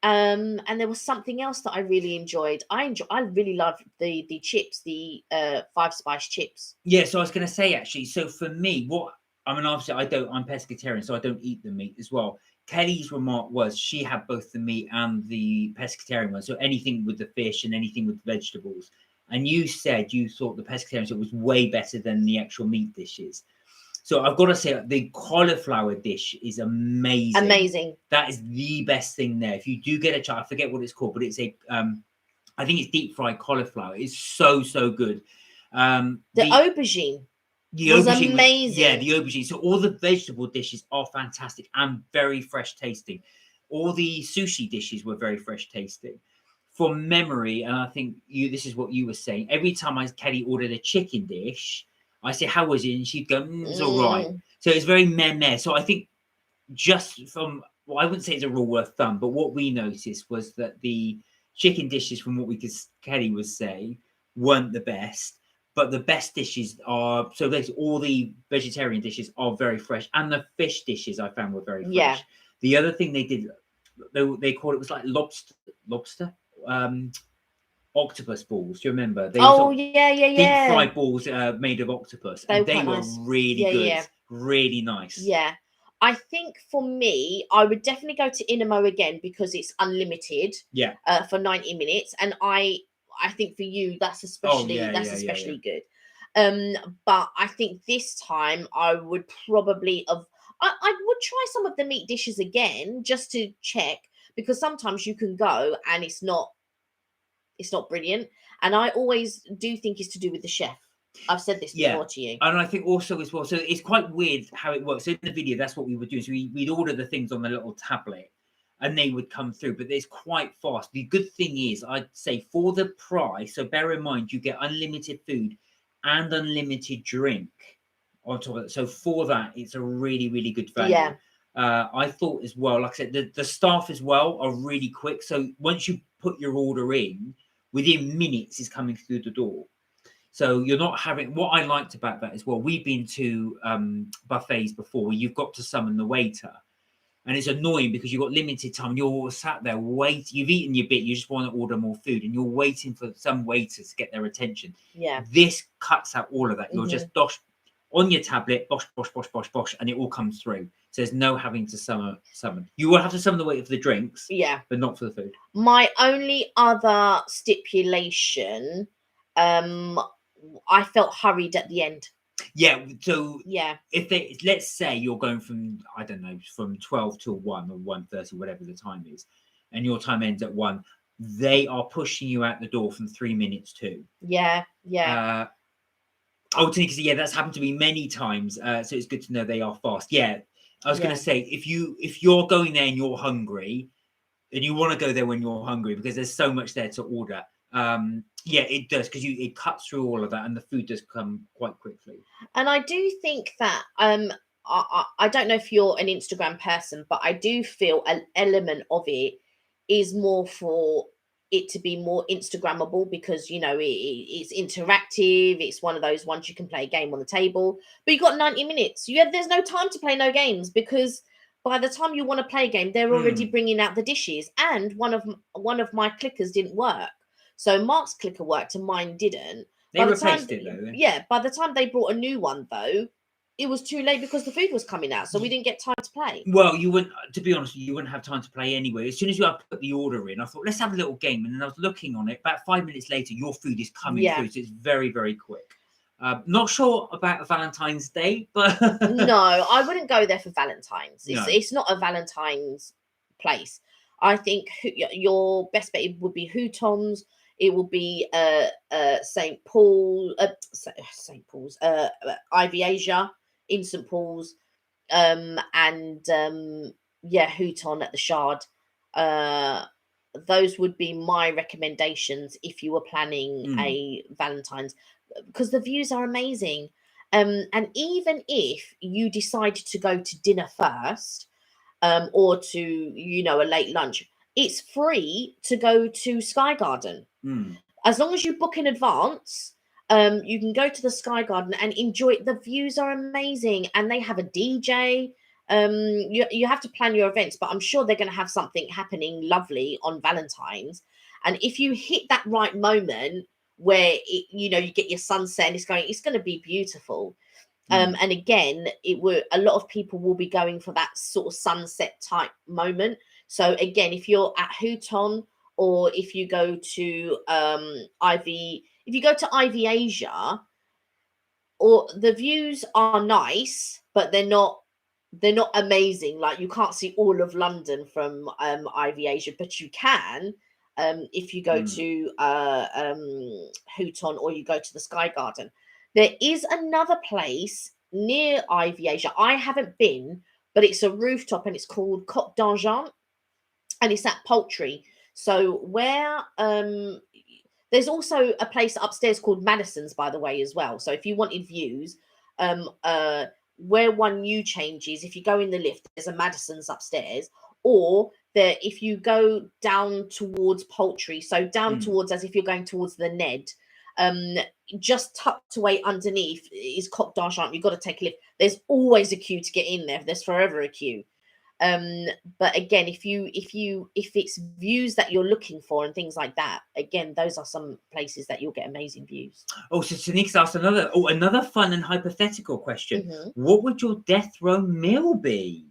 And there was something else that I really enjoyed. I really loved the chips, the 5-spice chips. Yeah, so I was going to say actually. So for me, obviously I'm pescatarian, so I don't eat the meat as well. Kelly's remark was she had both the meat and the pescatarian one, so anything with the fish and anything with the vegetables. And you said you thought the pescatarian was way better than the actual meat dishes. So I've got to say, the cauliflower dish is amazing. Amazing. That is the best thing there. If you do get a chance, I forget what it's called, but it's I think it's deep fried cauliflower. It's so good. The aubergine. The was aubergine amazing. Yeah, the aubergine. So all the vegetable dishes are fantastic and very fresh tasting. All the sushi dishes were very fresh tasting. From memory, and I think this is what you were saying. Every time Kelly ordered a chicken dish, I say, "How was it?" And she'd go, "It's all right." So it's very meh. So I think just from, I wouldn't say it's a rule of thumb, but what we noticed was that the chicken dishes, from what Kelly was saying, weren't the best. But the best dishes are, so basically all the vegetarian dishes are very fresh. And the fish dishes I found were very fresh. Yeah. The other thing they did, they called it was like lobster? Octopus balls. Do you remember? Yeah. Deep fried balls made of octopus. And they were really good. Yeah. really nice. Yeah. I think for me, I would definitely go to Inamo again because it's unlimited. Yeah. For 90 minutes, and I think for you that's especially good. But I think this time I would probably I would try some of the meat dishes again just to check, because sometimes you can go and it's not brilliant, and I always do think it's to do with the chef. I've said this before to you. And I think also as well, so it's quite weird how it works. So in the video, that's what we would do. So we'd order the things on the little tablet and they would come through, but it's quite fast. The good thing is, I'd say for the price, so bear in mind, you get unlimited food and unlimited drink on top of it. So for that, it's a really, really good value. Yeah. I thought as well, like I said, the staff as well are really quick. So once you put your order in, within minutes it's coming through the door. So you're not having, what I liked about that as well, we've been to buffets before where you've got to summon the waiter. And it's annoying because you've got limited time. You're sat there waiting. You've eaten your bit. You just want to order more food. And you're waiting for some waiters to get their attention. Yeah. This cuts out all of that. You're just dosh on your tablet, bosh, bosh, bosh, bosh, bosh, and it all comes through. So there's no having to summon. You will have to summon the waiter for the drinks. Yeah. But not for the food. My only other stipulation, I felt hurried at the end. Yeah, so yeah, if they, let's say you're going from, I don't know, from 12 till 1 or 1:30, whatever the time is, and your time ends at 1, they are pushing you out the door from 3 minutes to. Yeah. Because that's happened to me many times. So it's good to know they are fast. Yeah, I was going to say, if you're going there and you're hungry, and you want to go there when you're hungry because there's so much there to order. It does, because it cuts through all of that and the food does come quite quickly. And I do think that I don't know if you're an Instagram person, but I do feel an element of it is more for it to be more Instagrammable, because it's interactive. It's one of those ones you can play a game on the table, but you got 90 minutes. There's no time to play no games, because by the time you want to play a game, they're already bringing out the dishes. And one of my clickers didn't work. So Mark's clicker worked and mine didn't. They replaced it though. Yeah, by the time they brought a new one though, it was too late because the food was coming out. So we didn't get time to play. Well, you wouldn't, to be honest, you wouldn't have time to play anyway. As soon as you put the order in, I thought, let's have a little game. And then I was looking on it. About 5 minutes later, your food is coming through. So it's very, very quick. Not sure about Valentine's Day, but no, I wouldn't go there for Valentine's. It's not a Valentine's place. I think your best bet would be Houtons. It will be St. Paul's, Ivy Asia in St. Paul's, and Houton at the Shard. Those would be my recommendations if you were planning a Valentine's, because the views are amazing. And even if you decided to go to dinner first, or to a late lunch, it's free to go to Sky Garden. As long as you book in advance, you can go to the Sky Garden and enjoy it. The views are amazing, and they have a DJ. You have to plan your events, but I'm sure they're going to have something happening lovely on Valentine's. And if you hit that right moment where you get your sunset and it's going to be beautiful. And again, a lot of people will be going for that sort of sunset type moment. So again, if you're at Houton, or if you go to Ivy Asia, or the views are nice, but they're not amazing. Like, you can't see all of London from Ivy Asia, but you can if you go to Houton, or you go to the Sky Garden. There is another place near Ivy Asia. I haven't been, but it's a rooftop and it's called Coq d'Argent, and it's at Poultry. So where there's also a place upstairs called Madison's, by the way, as well. So if you wanted views, where One U changes, if you go in the lift, there's a Madison's upstairs. Or if you go down towards Poultry, so down towards, as if you're going towards the Ned, just tucked away underneath is Coq d'Argent. You've got to take a lift. There's always a queue to get in there. There's forever a queue. But again, if it's views that you're looking for and things like that, again, those are some places that you'll get amazing views. Oh, so Tanika's asked another fun and hypothetical question. Mhm. What would your death row meal be?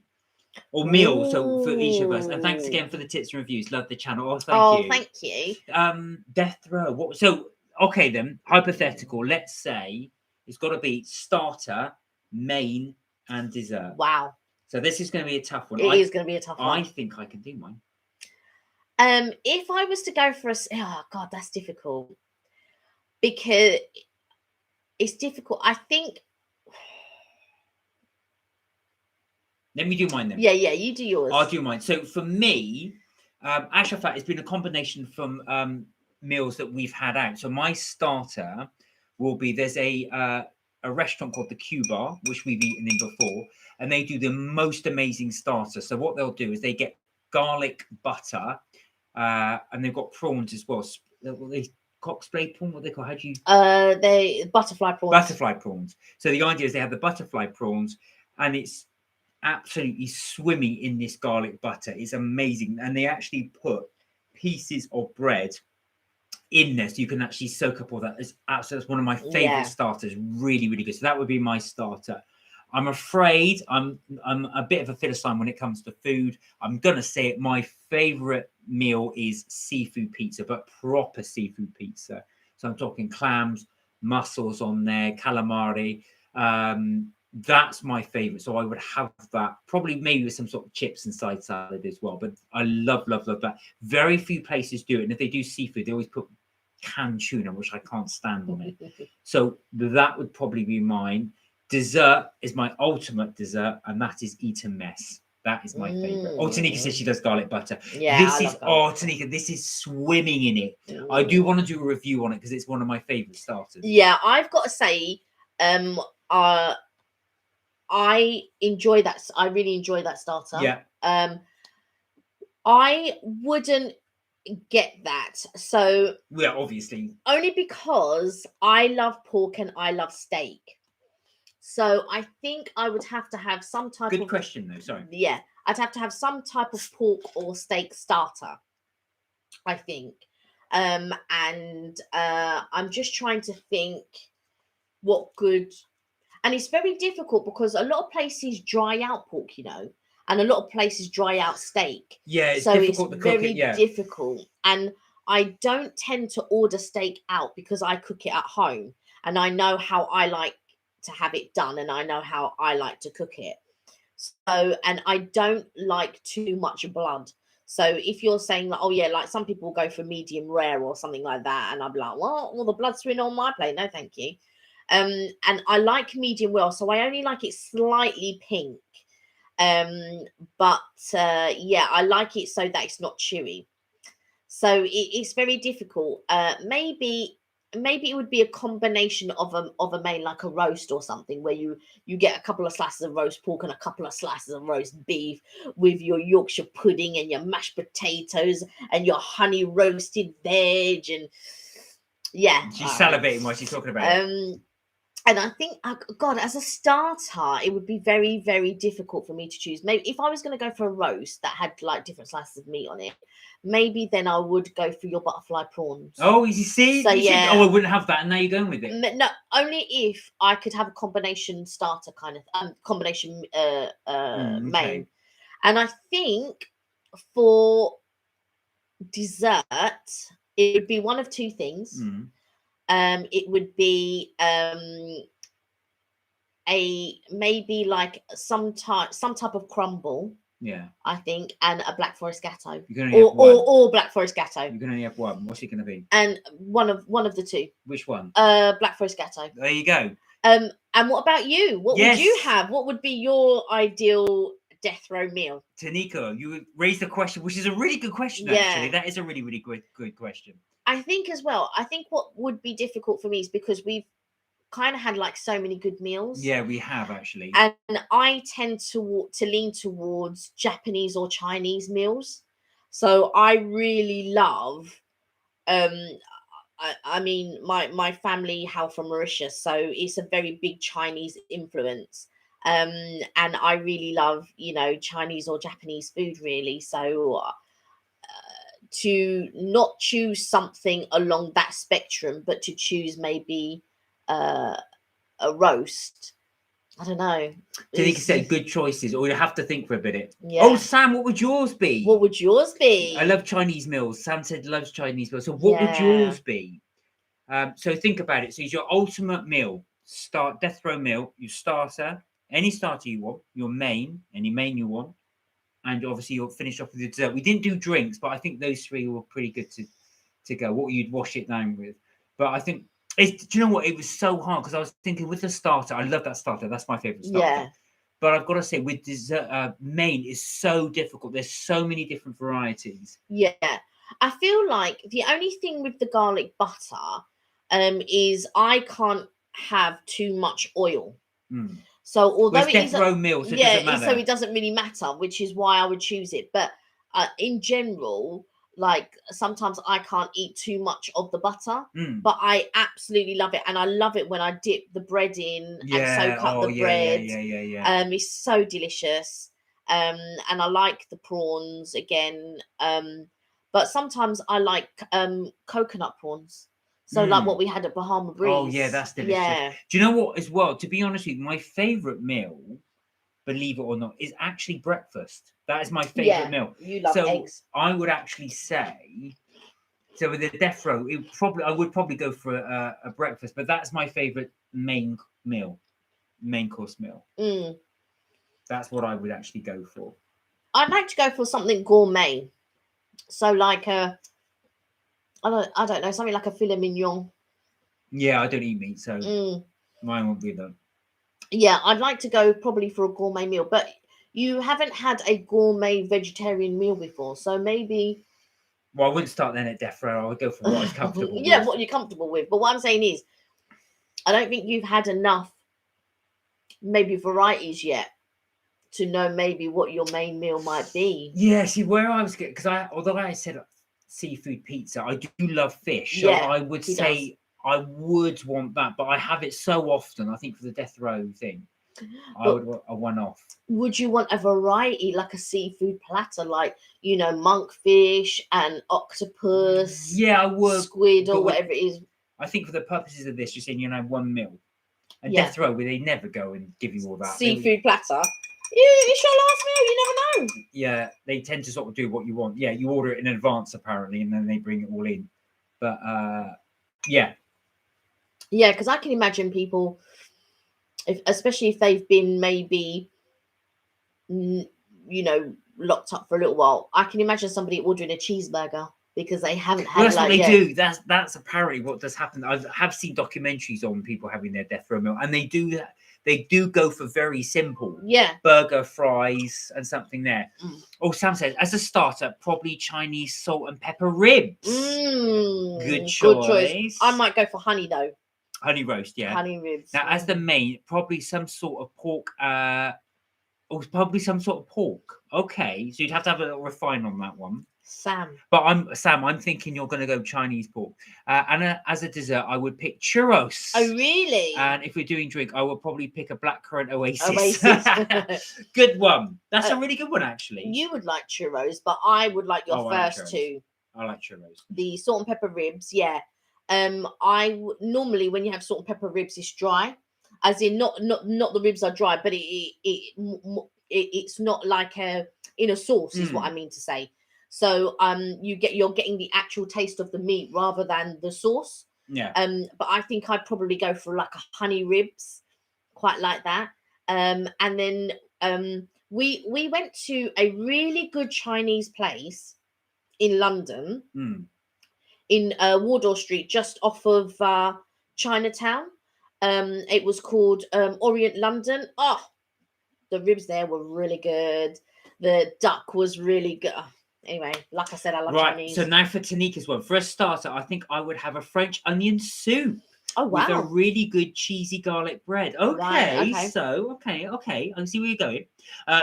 Or meal, so for each of us. And thanks Ooh. again for the tips and reviews. Love the channel. Oh, Thank you. Death row. So okay then, hypothetical. Let's say it's got to be starter, main, and dessert. Wow. So this is going to be a tough one. It is going to be a tough one. I think I can do mine. If I was to go for oh God, that's difficult. Because it's difficult. I think. Let me do mine then. Yeah, you do yours. I'll do mine. So for me, actual fact, it's been a combination from meals that we've had out. So my starter will be, there's a restaurant called the Q Bar, which we've eaten in before, and they do the most amazing starter. So what they'll do is they get garlic butter, and they've got prawns as well. They cockspade prawn, what they call? How do you? They butterfly prawns. Butterfly prawns. So the idea is they have the butterfly prawns, and it's absolutely swimming in this garlic butter. It's amazing, and they actually put pieces of bread in there, so you can actually soak up all that. It's absolutely one of my favorite starters. Really, really good. So that would be my starter. I'm afraid I'm a bit of a philistine when it comes to food. I'm gonna say it. My favorite meal is seafood pizza, but proper seafood pizza. So I'm talking clams, mussels on there, calamari. That's my favorite. So I would have that, probably maybe with some sort of chips and side salad as well. But I love that. Very few places do it. And if they do seafood, they always put canned tuna, which I can't stand on it. So that would probably be mine. Dessert is my ultimate dessert, and that is Eat and Mess. That is my favorite. Oh, Tanika says she does garlic butter. Yeah, Tanika, this is swimming in it. I do want to do a review on it because it's one of my favorite starters. Yeah, I've got to say, I enjoy that. I really enjoy that starter. Yeah. I wouldn't get that. So yeah, obviously. Only because I love pork and I love steak. So I think I would have to have some type of... Good question though, sorry. Yeah, I'd have to have some type of pork or steak starter, I think. And I'm just trying to think what good... And it's very difficult because a lot of places dry out pork, and a lot of places dry out steak. Yeah, it's difficult to cook it, yeah. Difficult. And I don't tend to order steak out because I cook it at home. And I know how I like to have it done, and I know how I like to cook it. So, and I don't like too much blood. So if you're saying like, oh yeah, like some people go for medium rare or something like that, and I'm like, well, the blood's been on my plate. No, thank you. And I like medium well, so I only like it slightly pink. But yeah, I like it so that it's not chewy. So it's very difficult. Maybe it would be a combination of a main, like a roast or something, where you get a couple of slices of roast pork and a couple of slices of roast beef with your Yorkshire pudding and your mashed potatoes and your honey roasted veg, and yeah. She's salivating while she's talking about it. And I think, God, as a starter, it would be very, very difficult for me to choose. Maybe if I was going to go for a roast that had like different slices of meat on it, maybe then I would go for your butterfly prawns. Oh, you see? So, yeah. I wouldn't have that, and now you're going with it. No, only if I could have a combination starter kind of combination main. And I think for dessert, it would be one of two things. It would be maybe like some type of crumble. Yeah, I think, and a Black Forest Gatto, or Black Forest Gatto. You can only have one. What's it going to be? And one of the two. Which one? Black Forest Gatto. There you go. And what about you? What would you have? What would be your ideal death row meal? Tanika, you raised the question, which is a really good question. Actually, that is a really, really good question. I think as well. I think what would be difficult for me is because we've kind of had like so many good meals. Yeah, we have actually. And I tend to lean towards Japanese or Chinese meals. So I really love. I mean, my family hail from Mauritius, so it's a very big Chinese influence. And I really love, Chinese or Japanese food, really. So to not choose something along that spectrum, but to choose maybe a roast, I don't know. So you can say good choices, or you have to think for a bit. Yeah. Oh, Sam, what would yours be? What would yours be? I love Chinese meals. Sam said loves Chinese meals. So what would yours be? So think about it. So it's your ultimate meal. Death row meal, your starter, any starter you want, your main, any main you want, and obviously you'll finish off with your dessert. We didn't do drinks, but I think those three were pretty good to go. What you'd wash it down with. But I think do you know what? It was so hard because I was thinking with the starter, I love that starter. That's my favorite starter. Yeah. But I've got to say, with dessert, main is so difficult. There's so many different varieties. Yeah. I feel like the only thing with the garlic butter is I can't have too much oil. So although it's death row meals, it doesn't matter. So it doesn't really matter, which is why I would choose it. But in general, like sometimes I can't eat too much of the butter, but I absolutely love it, and I love it when I dip the bread in and soak up the bread. Yeah. It's so delicious, and I like the prawns again. But sometimes I like coconut prawns. So like what we had at Bahama Breeze. Oh yeah, that's delicious. Yeah. Do you know what as well? To be honest with you, my favorite meal, believe it or not, is actually breakfast. That is my favorite meal. You love eggs. I would actually say, so with the death row, I would probably go for a breakfast, but that's my favorite main course meal. That's what I would actually go for. I'd like to go for something gourmet. So like I don't know, something like a filet mignon. Yeah, I don't eat meat, so mine won't be that. Yeah, I'd like to go probably for a gourmet meal, but you haven't had a gourmet vegetarian meal before, so maybe. Well, I wouldn't start then at death row. I would go for what I was comfortable with. Yeah, what you're comfortable with. But what I'm saying is, I don't think you've had enough maybe varieties yet to know maybe what your main meal might be. Yeah, see where I was getting, because although I said seafood pizza, I do love fish. So I would say I would want that, but I have it so often. I think for the death row thing, I would want a one-off. Would you want a variety, like a seafood platter, like monkfish and octopus? Yeah, I would. Squid or whatever it is. I think for the purposes of this, you're saying one meal. And death row, where they never go and give you all that seafood platter. It's your last meal. You never know. Yeah, they tend to sort of do what you want. Yeah, you order it in advance apparently, and then they bring it all in. But yeah, because I can imagine people, especially if they've been maybe, locked up for a little while. I can imagine somebody ordering a cheeseburger because they haven't had. Well, that's what they do. That's apparently what does happen. I have seen documentaries on people having their death row meal, and they do that. They do go for very simple burger, fries, and something there. Oh, Sam says, as a starter, probably Chinese salt and pepper ribs. Good choice. I might go for honey, though. Honey roast, yeah. Honey ribs. Now, as the main, probably some sort of pork. Probably some sort of pork. Okay, so you'd have to have a little refine on that one. But I'm thinking you're going to go Chinese pork. And as a dessert, I would pick churros. Oh, really? And if we're doing drink, I would probably pick a blackcurrant oasis. Good one. That's a really good one, actually. You would like churros, but I would like your first two. I like churros. The salt and pepper ribs, yeah. Normally when you have salt and pepper ribs, it's dry, as in not the ribs are dry, but it's not like in a sauce, is what I mean to say. So you're getting the actual taste of the meat rather than the sauce. Yeah. But I think I'd probably go for like a honey ribs, quite like that. And then we went to a really good Chinese place in London, in Wardour Street, just off of Chinatown. It was called Orient London. Oh, the ribs there were really good. The duck was really good. Anyway, like I said, I love Chinese. So now for Tanika's one. For a starter, I think I would have a French onion soup. Oh, with a wow. really good cheesy garlic bread. Okay, Right, okay. so okay, I see where you're going.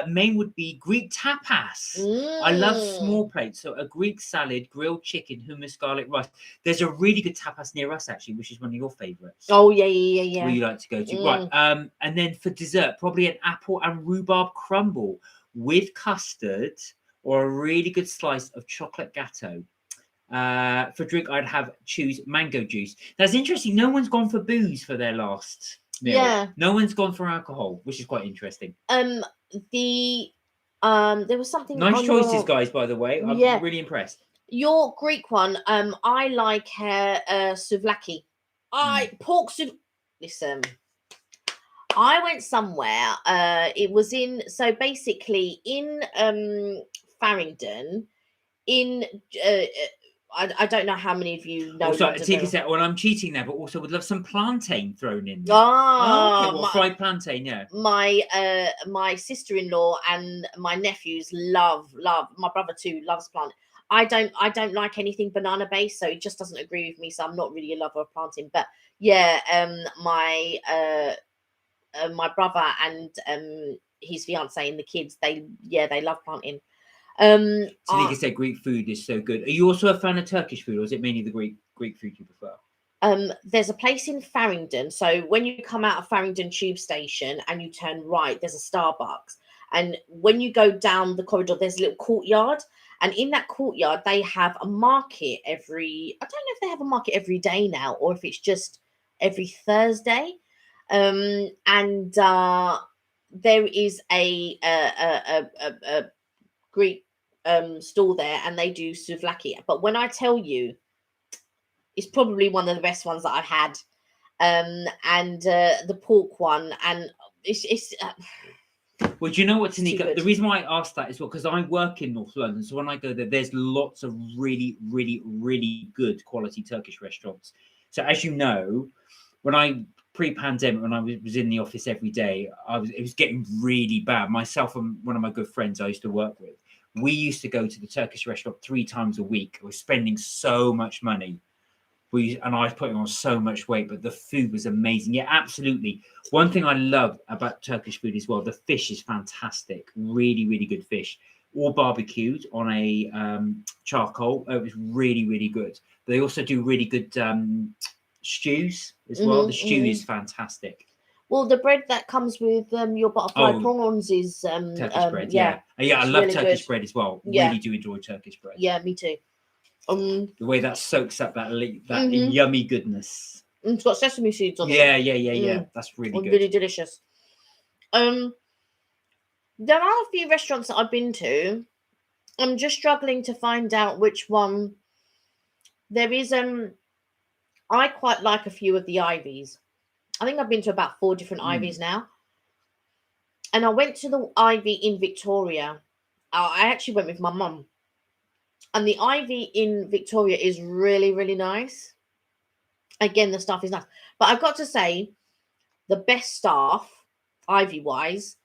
Main would be Greek tapas. I love small plates, so a Greek salad, grilled chicken, hummus, garlic rice. There's a really good tapas near us actually, which is one of your favourites. Oh, yeah. Where you like to go to, right? And then for dessert, probably an apple and rhubarb crumble with custard or a really good slice of chocolate gâteau. For drink, I'd choose mango juice. That's interesting. No one's gone for booze for their last meal. Yeah. No one's gone for alcohol, which is quite interesting. There was something Nice on choices, guys. By the way, I'm Yeah. really impressed. Your Greek one. I like souvlaki. Listen, I went somewhere. It was basically in Farringdon. In I don't know how many of you know. Also, London take very a sec. Well, I'm cheating there, but also would love some plantain thrown in there. Ah, okay. Well, fried plantain, yeah. My sister-in-law and my nephews love. My brother too loves plantain. I don't like anything banana based, so it just doesn't agree with me. So I'm not really a lover of plantain. But yeah, my brother and his fiance and the kids, they love plantain. Tanika said Greek food is so good. Are you also a fan of Turkish food, or is it mainly the Greek food you prefer? There's a place in Farringdon. So when you come out of Farringdon Tube Station and you turn right, there's a Starbucks. And when you go down the corridor, there's a little courtyard. And in that courtyard, they have a market I don't know if they have a market every day now or if it's just every Thursday. And there is a Greek stall there and they do souvlaki. But when I tell you, it's probably one of the best ones that I've had. And the pork one, and it's well, do you know what, too Tanika? good. The reason why I asked that is because I work in North London, so when I go there, there's lots of really, really, really good quality Turkish restaurants. So as you know, when I pre-pandemic, when I was in the office every day, it was getting really bad. Myself and one of my good friends I used to work with, we used to go to the Turkish restaurant 3 times a week. We're spending so much money. And I was putting on so much weight, but the food was amazing. Yeah, absolutely. One thing I love about Turkish food as well, the fish is fantastic. Really, really good fish. All barbecued on a charcoal. It was really, really good. They also do really good stews as well. The stew is fantastic. Well, the bread that comes with your butterfly prawns is Turkish bread. yeah, I love really Turkish good. bread as well. Yeah. Really do enjoy Turkish bread. Yeah, me too. The way that soaks up that yummy goodness. It's got sesame seeds on it. Yeah. That's really good. Really delicious. There are a few restaurants that I've been to. I'm just struggling to find out which one. There is I quite like a few of the Ivies. I think I've been to about 4 different Ivies now. And I went to the Ivy in Victoria. I actually went with my mum. And the Ivy in Victoria is really, really nice. Again, the staff is nice. But I've got to say, the best staff, Ivy-wise,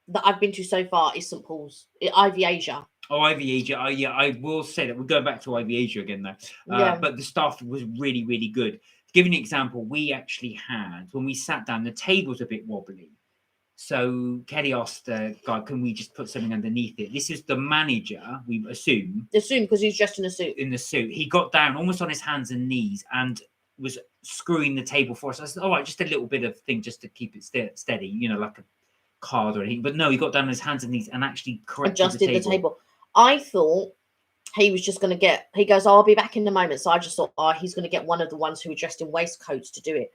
that I've been to so far is St. Paul's. Ivy Asia. Oh, Ivy Asia. Oh, yeah, I will say that. We'll go back to Ivy Asia again, though. But the staff was really, really good. To give you an example, we actually had, when we sat down, the table's a bit wobbly. So Kelly asked the guy, can we just put something underneath it? This is the manager, we assume. Assume, because he's dressed in a suit. In the suit. He got down almost on his hands and knees and was screwing the table for us. I said, all right, just a little bit of thing just to keep it steady, like a card or anything. But no, he got down on his hands and knees and actually adjusted the table. I thought he was just going to he goes, I'll be back in a moment. So I just thought, he's going to get one of the ones who were dressed in waistcoats to do it.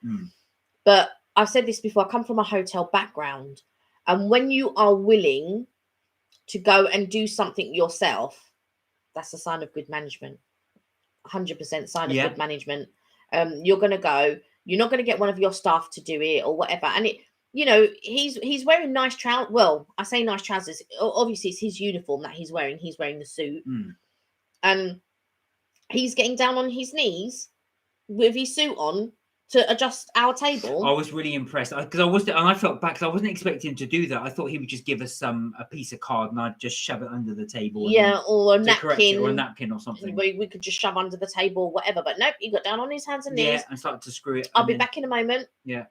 But I've said this before, I come from a hotel background. And when you are willing to go and do something yourself, that's a sign of good management. 100% sign of good management. You're going to go, you're not going to get one of your staff to do it or whatever. And he's wearing nice trousers. Well, I say nice trousers. Obviously, it's his uniform that he's wearing. He's wearing the suit. And he's getting down on his knees with his suit on to adjust our I table. was really impressed because I was, and I felt bad because I wasn't expecting him to do that. I thought he would just give us a piece of card and I'd just shove it under the table. Yeah, or a to correct it, or a napkin. napkin or something. We could just shove under the table, whatever. But nope, he got down on his hands and knees. Yeah, and started to screw it. I'll be back in a moment. Yeah.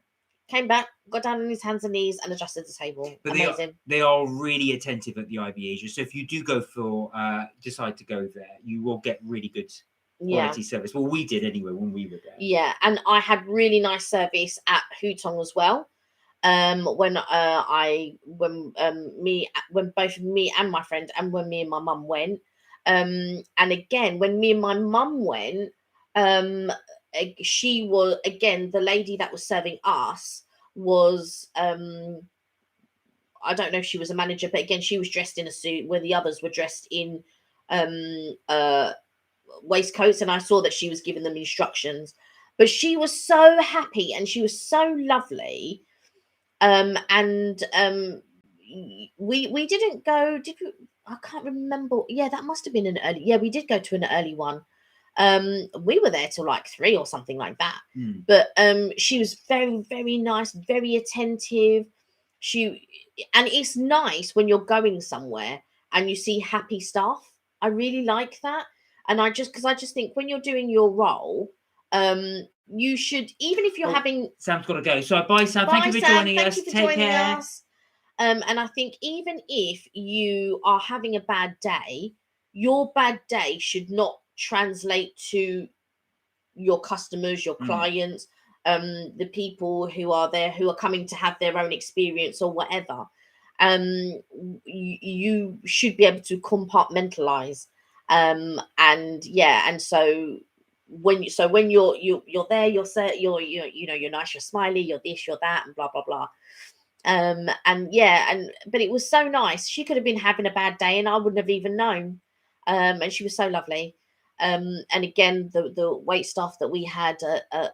Came back, got down on his hands and knees, and adjusted the table. But Amazing. they are really attentive at the Ivy Asia. So if you do go for decide to go there, you will get really good quality service. Well, we did anyway when we were there. Yeah, and I had really nice service at Hutong as well. When both me and my friend, and when me and my mum went, and again when me and my mum went, she was, again, the lady that was serving us was I don't know if she was a manager, but again she was dressed in a suit where the others were dressed in waistcoats, and I saw that she was giving them instructions, but she was so happy and she was so lovely. We didn't go, did we? I can't remember. Yeah, that must have been an early. Yeah, we did go to an early one. We were there till like 3 or something like that. But she was very, very nice, very attentive. And it's nice when you're going somewhere and you see happy staff. I really like that. And I just think when you're doing your role, you should, even if you're having. Sam's got to go. So bye, Sam. Thank you for joining us. Take care. And I think even if you are having a bad day, your bad day should not translate to your customers, your clients, the people who are there, who are coming to have their own experience or whatever. You should be able to compartmentalize. And so when you're there, you're nice, you're smiley, you're this, you're that, and blah blah blah. But it was so nice. She could have been having a bad day and I wouldn't have even known. And she was so lovely. And again, the wait staff that we had at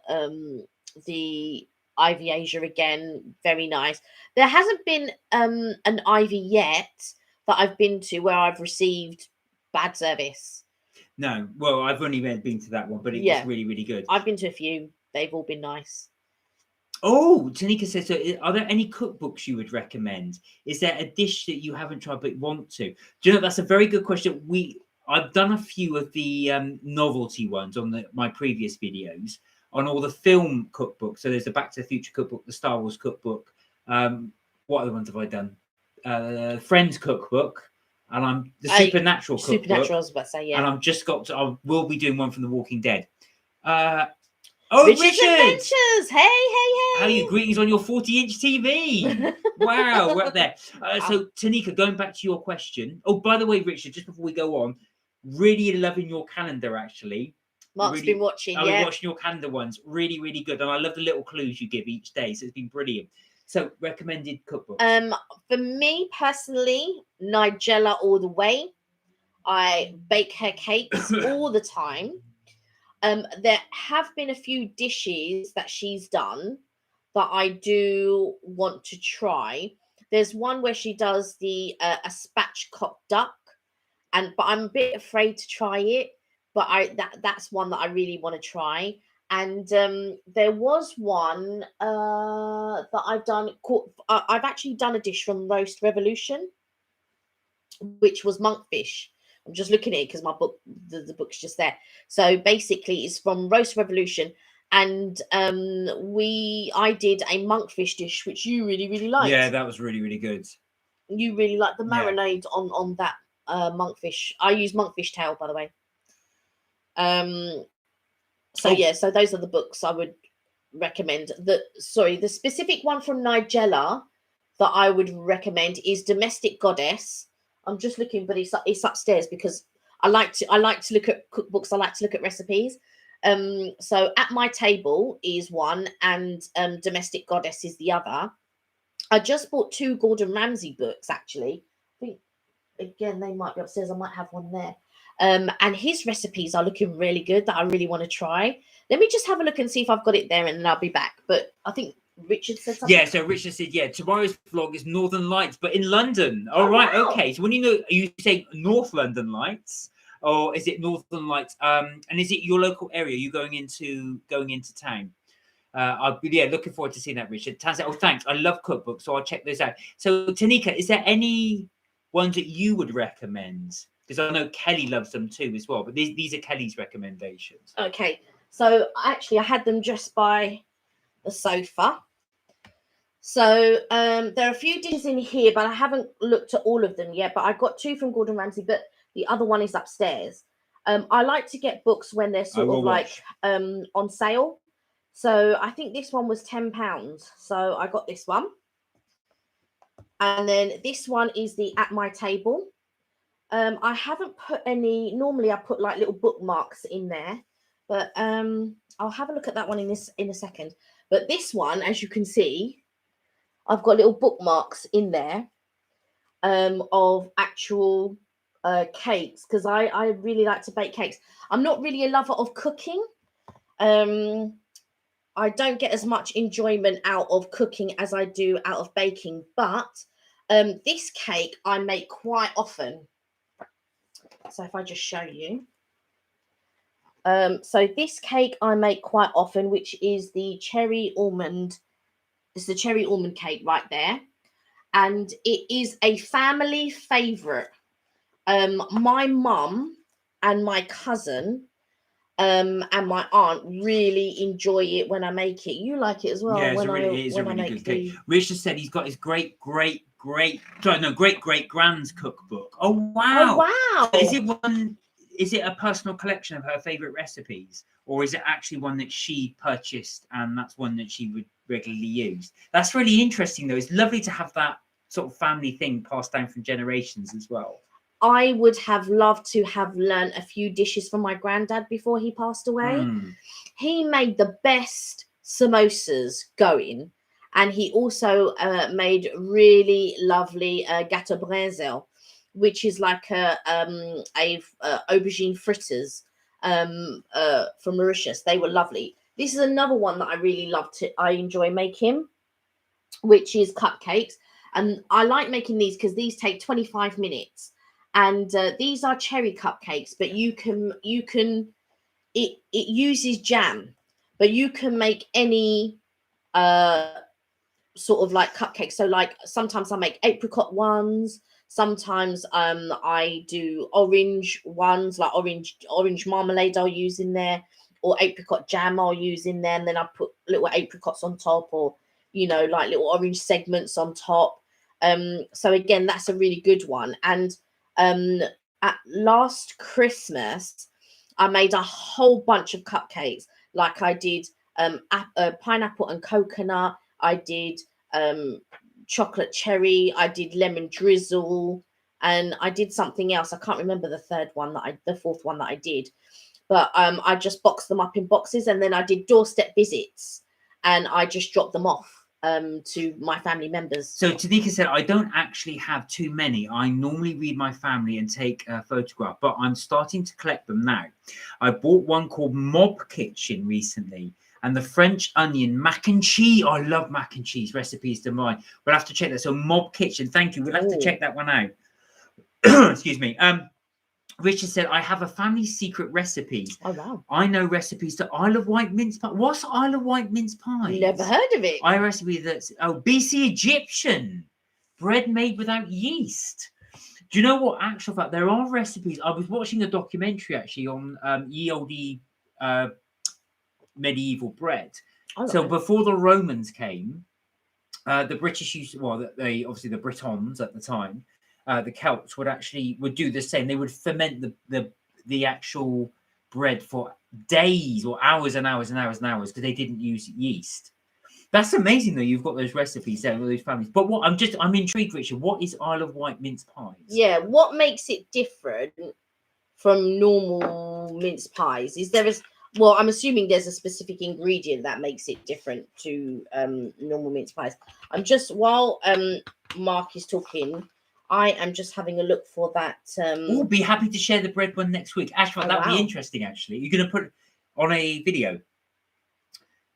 the Ivy Asia, again, very nice. There hasn't been an Ivy yet that I've been to where I've received bad service. No, well, I've only been to that one, but it was really, really good. I've been to a few. They've all been nice. Oh, Tanika says, so are there any cookbooks you would recommend? Is there a dish that you haven't tried but want to? Do you know, that's a very good question. I've done a few of the novelty ones on my previous videos on all the film cookbooks. So there's the Back to the Future cookbook, the Star Wars cookbook. What other ones have I done? Friends cookbook. And the Supernatural cookbook. Supernatural, I was about to say, yeah. And I will be doing one from The Walking Dead. Richard's Richard! Adventures! Hey! How are you? Greetings on your 40-inch TV. Wow, we're up there. So, Tanika, going back to your question. Oh, by the way, Richard, just before we go on, really loving your calendar, actually. Mark's been watching, I've been watching your calendar ones. Really, really good. And I love the little clues you give each day. So, it's been brilliant. So, recommended cookbooks. For me, personally, Nigella all the way. I bake her cakes all the time. There have been a few dishes that she's done that I do want to try. There's one where she does a spatchcock duck, but I'm a bit afraid to try it. But that's one that I really want to try. And there was one that I've done. I've actually done a dish from Roast Revolution, which was monkfish. I'm just looking at it because my book, the book's just there. So basically, it's from Roast Revolution, and I did a monkfish dish, which you really, really liked. Yeah, that was really, really good. You really liked the marinade on that monkfish. I use monkfish tail, by the way. So those are the books I would recommend. The specific one from Nigella that I would recommend is Domestic Goddess. I'm just looking, but it's upstairs because I like to look at cookbooks. I like to look at recipes. So At My Table is one, and Domestic Goddess is the other. I just bought 2 Gordon Ramsay books, actually. I think, again, they might be upstairs. I might have one there. And his recipes are looking really good that I really want to try. Let me just have a look and see if I've got it there, and then I'll be back. But I think Richard said something. Yeah, so Richard said, tomorrow's vlog is Northern Lights, but in London. Right, wow. Okay. So when are you saying North London Lights, or is it Northern Lights? And is it your local area? Are you going into town? I'll be looking forward to seeing that, Richard. Tan said, oh, thanks. I love cookbooks, so I'll check those out. So, Tanika, is there any ones that you would recommend? Because I know Kelly loves them too as well, but these are Kelly's recommendations. Okay, so actually I had them just by the sofa. So there are a few dishes in here, but I haven't looked at all of them yet. But I got 2 from Gordon Ramsay, but the other one is upstairs. I like to get books when they're sort of like on sale. So I think this one was £10. So I got this one. And then this one is the At My Table. I haven't put any, normally I put like little bookmarks in there, but I'll have a look at that one in a second. But this one, as you can see, I've got little bookmarks in there of actual cakes, because I really like to bake cakes. I'm not really a lover of cooking. I don't get as much enjoyment out of cooking as I do out of baking, but this cake I make quite often. So if I just show you. So this cake I make quite often, which is the cherry almond. It's the cherry almond cake right there. And it is a family favourite. My mum and my cousin and my aunt really enjoy it when I make it. You like it as well. Yeah, it is a really good cake. Richard said he's got his great grand's cookbook. Oh wow! Oh wow! Is it a personal collection of her favourite recipes, or is it actually one that she purchased and that's one that she would regularly use? That's really interesting, though. It's lovely to have that sort of family thing passed down from generations as well. I would have loved to have learned a few dishes from my granddad before he passed away. He made the best samosas going, and he also made really lovely gâteau brésil, which is like a aubergine fritters from Mauritius. They were lovely. This is another one that I really I enjoy making, which is cupcakes. And I like making these because these take 25 minutes. And these are cherry cupcakes, but it uses jam, but you can make any sort of like cupcakes. So like sometimes I make apricot ones, sometimes I do orange ones, like orange marmalade I'll use in there, or apricot jam I'll use in there, and then I put little apricots on top, or like little orange segments on top. So again, that's a really good one. And at last Christmas, I made a whole bunch of cupcakes. Like I did pineapple and coconut. I did chocolate cherry. I did lemon drizzle, and I did something else. I can't remember the fourth one that I did. But I just boxed them up in boxes, and then I did doorstep visits, and I just dropped them off to my family members. So Tanika said, I don't actually have too many. I normally read my family and take a photograph, but I'm starting to collect them now. I bought one called Mob Kitchen recently, and the French onion mac and cheese. I love mac and cheese recipes to mine. We'll have to check that. So Mob Kitchen, thank you. We'll have to check that one out. Excuse me. Richard said, I have a family secret recipes. Oh, wow. I know recipes to Isle of Wight mince pie. What's Isle of Wight mince pie? Never heard of it. I recipe that's BC Egyptian bread made without yeast. Do you know what? Actual fact, there are recipes. I was watching a documentary actually on ye olde medieval bread. So before the Romans came, the British used they obviously the Britons at the time. The Celts would do the same. They would ferment the actual bread for days or hours and hours and hours and hours because they didn't use yeast. That's amazing, though. You've got those recipes there, all those families. But I'm intrigued, Richard. What is Isle of Wight mince pies? Yeah, what makes it different from normal mince pies? I'm assuming there's a specific ingredient that makes it different to normal mince pies. While Mark is talking, I am just having a look for that. We'll be happy to share the bread one next week. Actually, that'd be interesting, actually. You're going to put it on a video?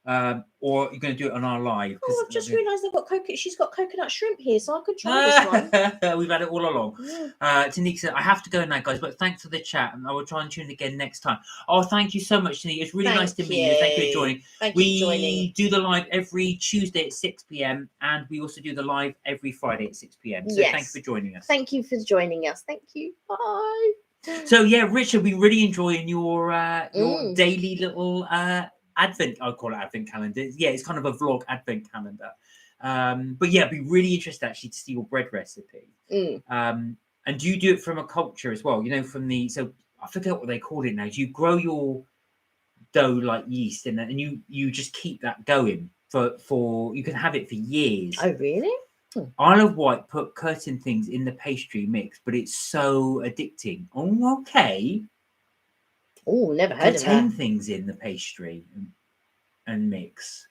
or you're going to do it on our live. Oh, I've just realised she's got coconut shrimp here, so I could try this one. We've had it all along. Yeah. Tanika said, I have to go now, guys, but thanks for the chat, and I will try and tune in again next time. Oh, thank you so much, Tanika. It's really nice to meet you. Thank you for joining. We do the live every Tuesday at 6 p.m, and we also do the live every Friday at 6 p.m. So thank you for joining us. Thank you for joining us. Thank you. Bye. So yeah, Richard, we really enjoying your daily little advent. I'll call it advent calendar. Yeah, it's kind of a vlog advent calendar. But yeah, it'd be really interested actually to see your bread recipe. And do you do it from a culture as well? You know, from the I forget what they call it now. Do you grow your dough like yeast and you just keep that going for you can have it for years. Oh really? Isle of Wight put curtain things in the pastry mix, but it's so addicting. Oh, okay. Oh, never heard of that. Curtain things in the pastry and mix.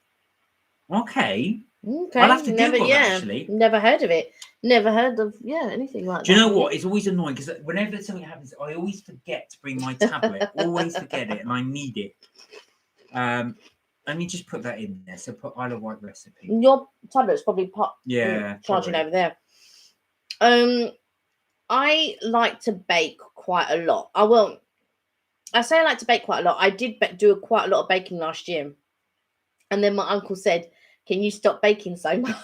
Okay. Okay. I'll have to Google that, actually. Never heard of it. Never heard of anything like that. Do you know what? It's always annoying because whenever something happens, I always forget to bring my tablet. Always forget it, and I need it. Let me just put that in there. So put Isle of Wight recipe. Your tablet's probably charging probably over there. I like to bake quite a lot. I say I like to bake quite a lot. I did do quite a lot of baking last year. And then my uncle said, can you stop baking so much?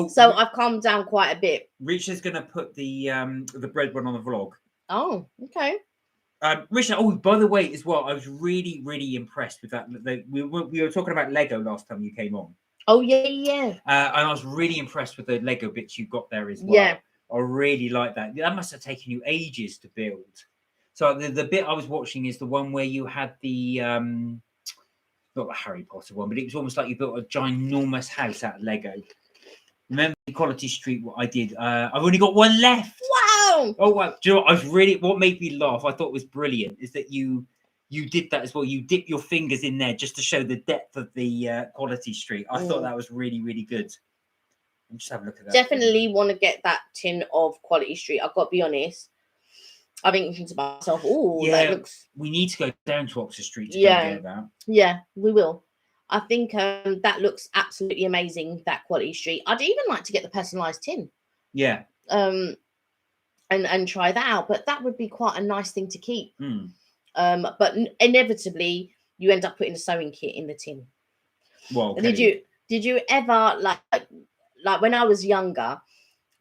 So I've calmed down quite a bit. Richard's going to put the bread one on the vlog. Oh, okay. Richard, by the way, as well, I was really, really impressed with that. We were talking about Lego last time you came on. Oh, yeah. And I was really impressed with the Lego bits you got there as well. Yeah. I really like that. That must have taken you ages to build. So the bit I was watching is the one where you had the, not the Harry Potter one, but it was almost like you built a ginormous house out of Lego. Remember Equality Street, what I did? I've only got one left. Wow. Oh, wow. Do you know what what made me laugh, I thought was brilliant, is that you did that as well. You dip your fingers in there just to show the depth of the Quality Street. I thought that was really, really good. I'll just have a look at that. Definitely want to get that tin of Quality Street. I've got to be honest. I've been thinking to myself, that looks... We need to go down to Oxford Street to go get that. Yeah, we will. I think that looks absolutely amazing, that Quality Street. I'd even like to get the personalised tin. Yeah. And try that out. But that would be quite a nice thing to keep. But inevitably, you end up putting a sewing kit in the tin. Well, okay. Did you ever, like when I was younger,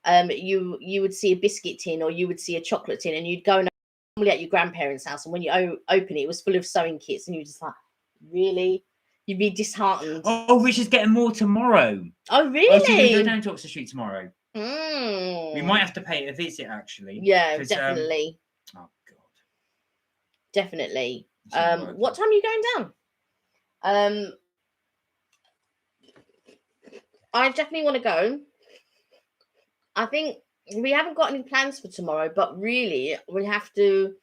you would see a biscuit tin or you would see a chocolate tin and you'd go normally at your grandparents' house, and when you open it, it was full of sewing kits and you're just like, really? You'd be disheartened. Oh, Richard's getting more tomorrow. Oh, really? So we go down to Oxford Street tomorrow. We might have to pay a visit, actually. Yeah, definitely. Oh, God. Definitely. What time are you going down? I definitely want to go. I think we haven't got any plans for tomorrow, but really we have to.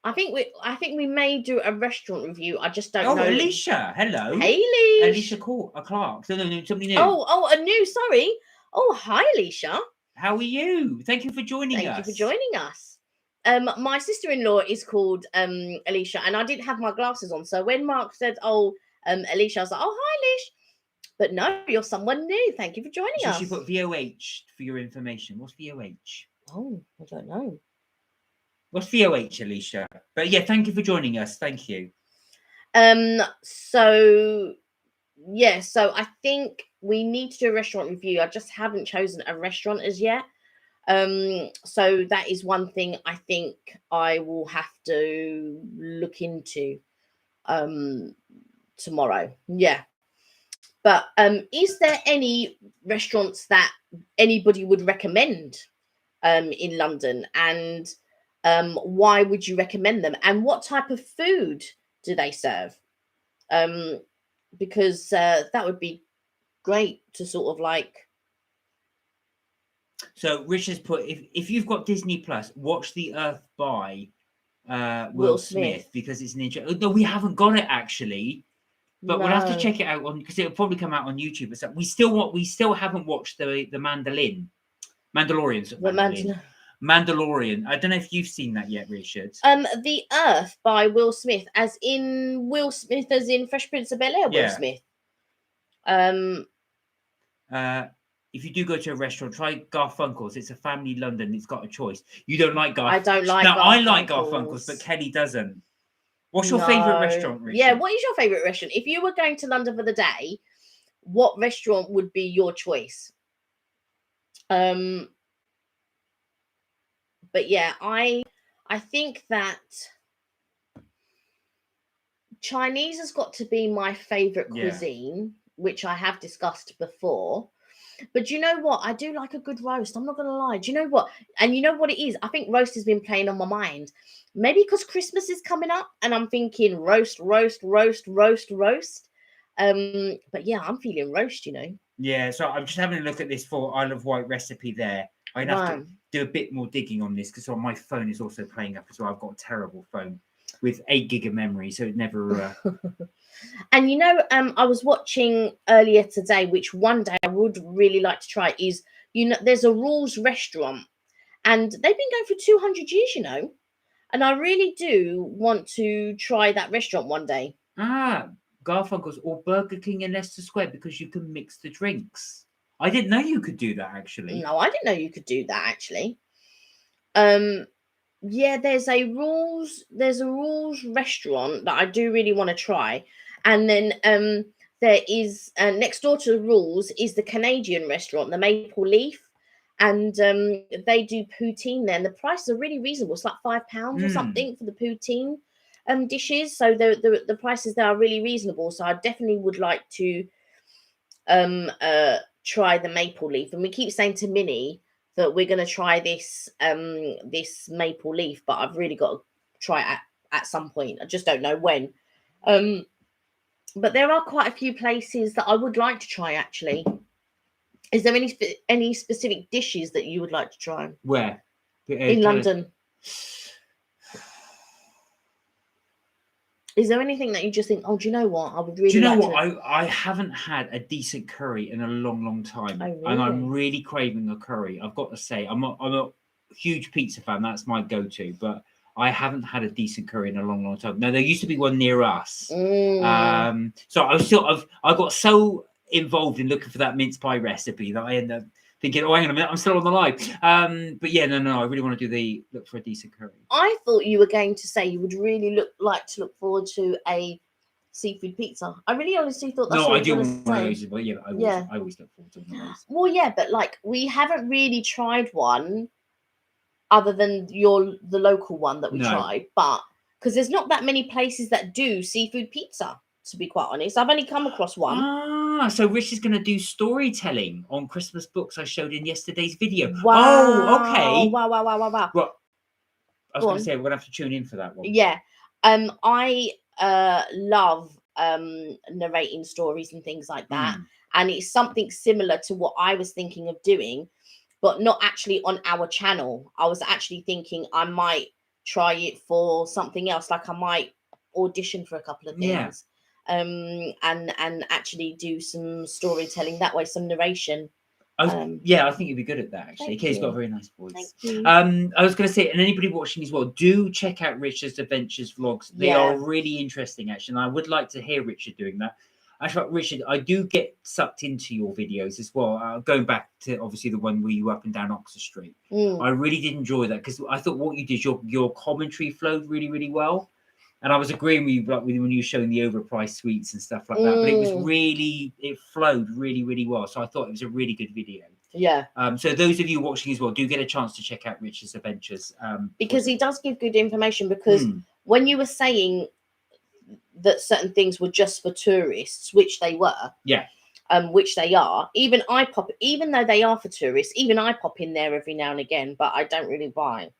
I think we may do a restaurant review. I just don't know. Oh, Alicia, hello. Hey, Alicia. Alicia Clark. No, somebody new. Oh, a new. Sorry. Oh, hi, Alicia. How are you? Thank you for joining us. Thank you for joining us. My sister-in-law is called Alicia, and I didn't have my glasses on, so when Mark said, Alicia, I was like, oh, hi, Alicia. But no, you're someone new. Thank you for joining us. She put VOH for your information. What's VOH? Oh, I don't know. What's VOH, Alicia? But yeah, thank you for joining us. Thank you. So I think we need to do a restaurant review. I just haven't chosen a restaurant as yet. So that is one thing I think I will have to look into tomorrow. Yeah. But is there any restaurants that anybody would recommend in London, and why would you recommend them, and what type of food do they serve? Because that would be great to sort of like. So Richard's put, if you've got Disney Plus, watch The Earth by Will Smith, because it's an interesting. No, we haven't got it actually. But we'll have to check it out because it'll probably come out on YouTube. So we still haven't watched the Mandalorian. Mandalorian. I don't know if you've seen that yet, Richard. The Earth by Will Smith, as in Will Smith, as in Fresh Prince of Bel-Air. Will Yeah. Smith. If you do go to a restaurant, try Garfunkel's. It's a family London. It's got a choice. You don't like Garfunkel's. I don't like. No, I like Garfunkel's, Garfunkel's, but Kelly doesn't. What's your favourite restaurant, Richard? Yeah, what is your favourite restaurant? If you were going to London for the day, what restaurant would be your choice? But yeah, I think that Chinese has got to be my favourite cuisine, which I have discussed before. But you know what? I do like a good roast. I'm not going to lie. Do you know what? And you know what it is? I think roast has been playing on my mind. Maybe because Christmas is coming up and I'm thinking roast. But yeah, I'm feeling roast, you know. Yeah, so I'm just having a look at this for Isle of Wight recipe there. I'd have to do a bit more digging on this because on my phone is also playing up as well. I've got a terrible phone with 8 gig of memory, so it never... And you know, I was watching earlier today, which one day I would really like to try, is, you know, there's a Rules restaurant and they've been going for 200 years, you know, and I really do want to try that restaurant one day. Garfunkel's or Burger King in Leicester Square, because you can mix the drinks. I didn't know you could do that, actually. No, I didn't know you could do that, actually. Yeah, there's a Rules restaurant that I do really want to try. And then there is next door to the Rules is the Canadian restaurant, the Maple Leaf, and they do poutine there, and the prices are really reasonable. It's like £5 or something for the poutine dishes. So the prices there are really reasonable. So I definitely would like to try the Maple Leaf. And we keep saying to Minnie that we're going to try this this Maple Leaf, but I've really got to try it at some point. I just don't know when. But there are quite a few places that I would like to try, actually. Is there any specific dishes that you would like to try? Where? In London. Is there anything that you just think, oh, do you know what? I would really. Do you know like what? to... I haven't had a decent curry in a long time. Oh, really? And I'm really craving a curry. I've got to say, I'm a huge pizza fan. That's my go-to. But I haven't had a decent curry in a long time. Now, there used to be one near us. So I got so involved in looking for that mince pie recipe that I ended up thinking, oh, hang on a minute, I'm still on the line. But yeah, no, I really want to look for a decent curry. I thought you were going to say you would really look forward to a seafood pizza. I really honestly thought that's what I do want one of those, but yeah, I always look forward to one of those. Well, yeah, but like we haven't really tried one other than the local one that we tried, but because there's not that many places that do seafood pizza, to be quite honest. I've only come across one. So Rich is going to do storytelling on Christmas books I showed in yesterday's video. Wow. Oh, okay. Wow. Well, I was going to say, we're going to have to tune in for that one. Yeah. I love narrating stories and things like that. And it's something similar to what I was thinking of doing, but not actually on our channel. I was actually thinking I might try it for something else. Like I might audition for a couple of things. Yeah. And actually do some storytelling that way, some narration. I think you'd be good at that, actually. Kay's got a very nice voice. Thank you. I was going to say, and anybody watching as well, do check out Richard's Adventures vlogs. They are really interesting, actually. And I would like to hear Richard doing that. Actually, Richard, I do get sucked into your videos as well. Going back to, obviously, the one where you were up and down Oxford Street. I really did enjoy that because I thought what you did, your commentary flowed really well. And I was agreeing with you like, when you were showing the overpriced sweets and stuff like that. But it flowed really well. So I thought it was a really good video. Yeah. So those of you watching as well, do get a chance to check out Richard's Adventures. Because he does give good information. Because when you were saying that certain things were just for tourists, which they were. Yeah. Which they are. Even though they are for tourists, even I pop in there every now and again, but I don't really buy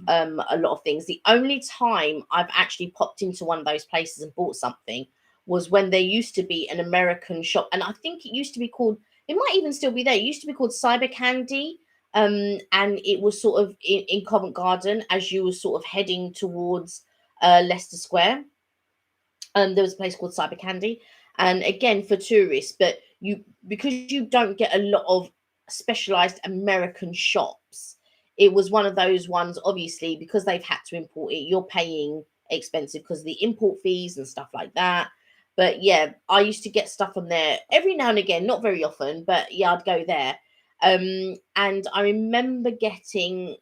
a lot of things. The only time I've actually popped into one of those places and bought something was when there used to be an American shop, and I think it used to be called, it might even still be there, it used to be called Cyber Candy, and it was sort of in Covent Garden as you were sort of heading towards Leicester Square. There was a place called Cyber Candy, and again for tourists, but because you don't get a lot of specialized American shops, it was one of those ones, obviously, because they've had to import it, you're paying expensive because of the import fees and stuff like that. But yeah, I used to get stuff on there every now and again, not very often, but yeah, I'd go there. And I remember getting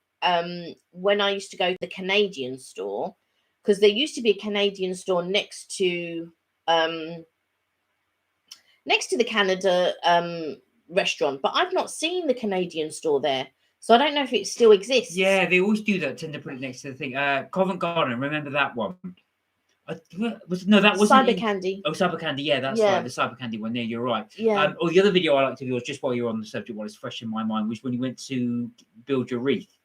when I used to go to the Canadian store, because there used to be a Canadian store next to the Canada restaurant, but I've not seen the Canadian store there. So I don't know if it still exists. Yeah, they always do that. Tend to put it next to the thing. Covent Garden. Remember that one? That wasn't Cyber Candy. Oh, Cyber Candy. Yeah, that's Yeah. right. The Cyber Candy one. There, you're right. Yeah. The other video I like to do was just while you're on the subject, while it's fresh in my mind, was when you went to build your wreath,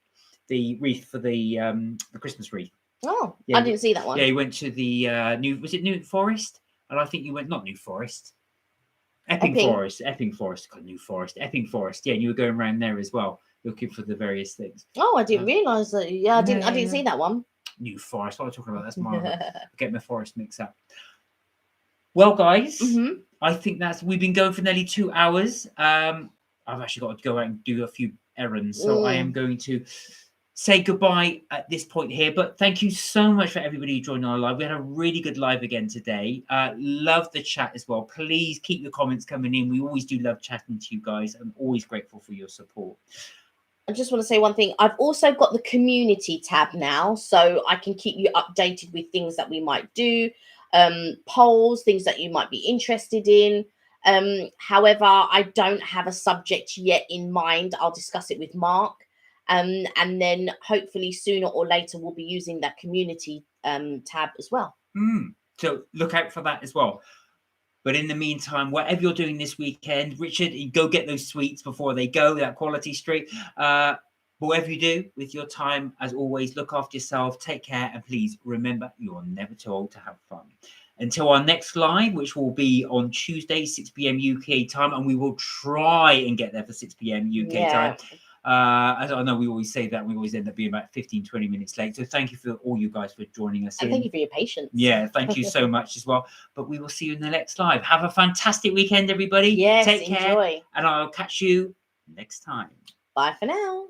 the wreath for the Christmas wreath. Oh, Yeah, I didn't see that one. Yeah, you went to the New Forest, and I think you went not New Forest. Epping Forest. God, New Forest. Epping Forest. Yeah, and you were going around there as well, looking for the various things. Oh, I didn't realise that. Yeah, I didn't see that one. New Forest. What am I talking about? That's my get my forest mixed up. Well, guys, I think we've been going for nearly 2 hours. I've actually got to go out and do a few errands, so I am going to say goodbye at this point here. But thank you so much for everybody who joined our live. We had a really good live again today. Love the chat as well. Please keep your comments coming in. We always do love chatting to you guys. I'm always grateful for your support. I just want to say one thing. I've also got the community tab now, so I can keep you updated with things that we might do, polls, things that you might be interested in. However, I don't have a subject yet in mind. I'll discuss it with Mark. And then hopefully sooner or later we'll be using that community tab as well. So look out for that as well. But in the meantime, whatever you're doing this weekend, Richard, you go get those sweets before they go, that quality street. Whatever you do with your time, as always, look after yourself, take care, and please remember, you're never too old to have fun. Until our next live, which will be on Tuesday, 6 p.m. UK time, and we will try and get there for 6 p.m. UK time. As I know, we always say that, we always end up being about 15-20 minutes late. So thank you for all you guys for joining us. And thank you for your patience. Yeah, thank you so much as well. But we will see you in the next live. Have a fantastic weekend, everybody. Yes, take care, enjoy. and I'll catch you next time. Bye for now.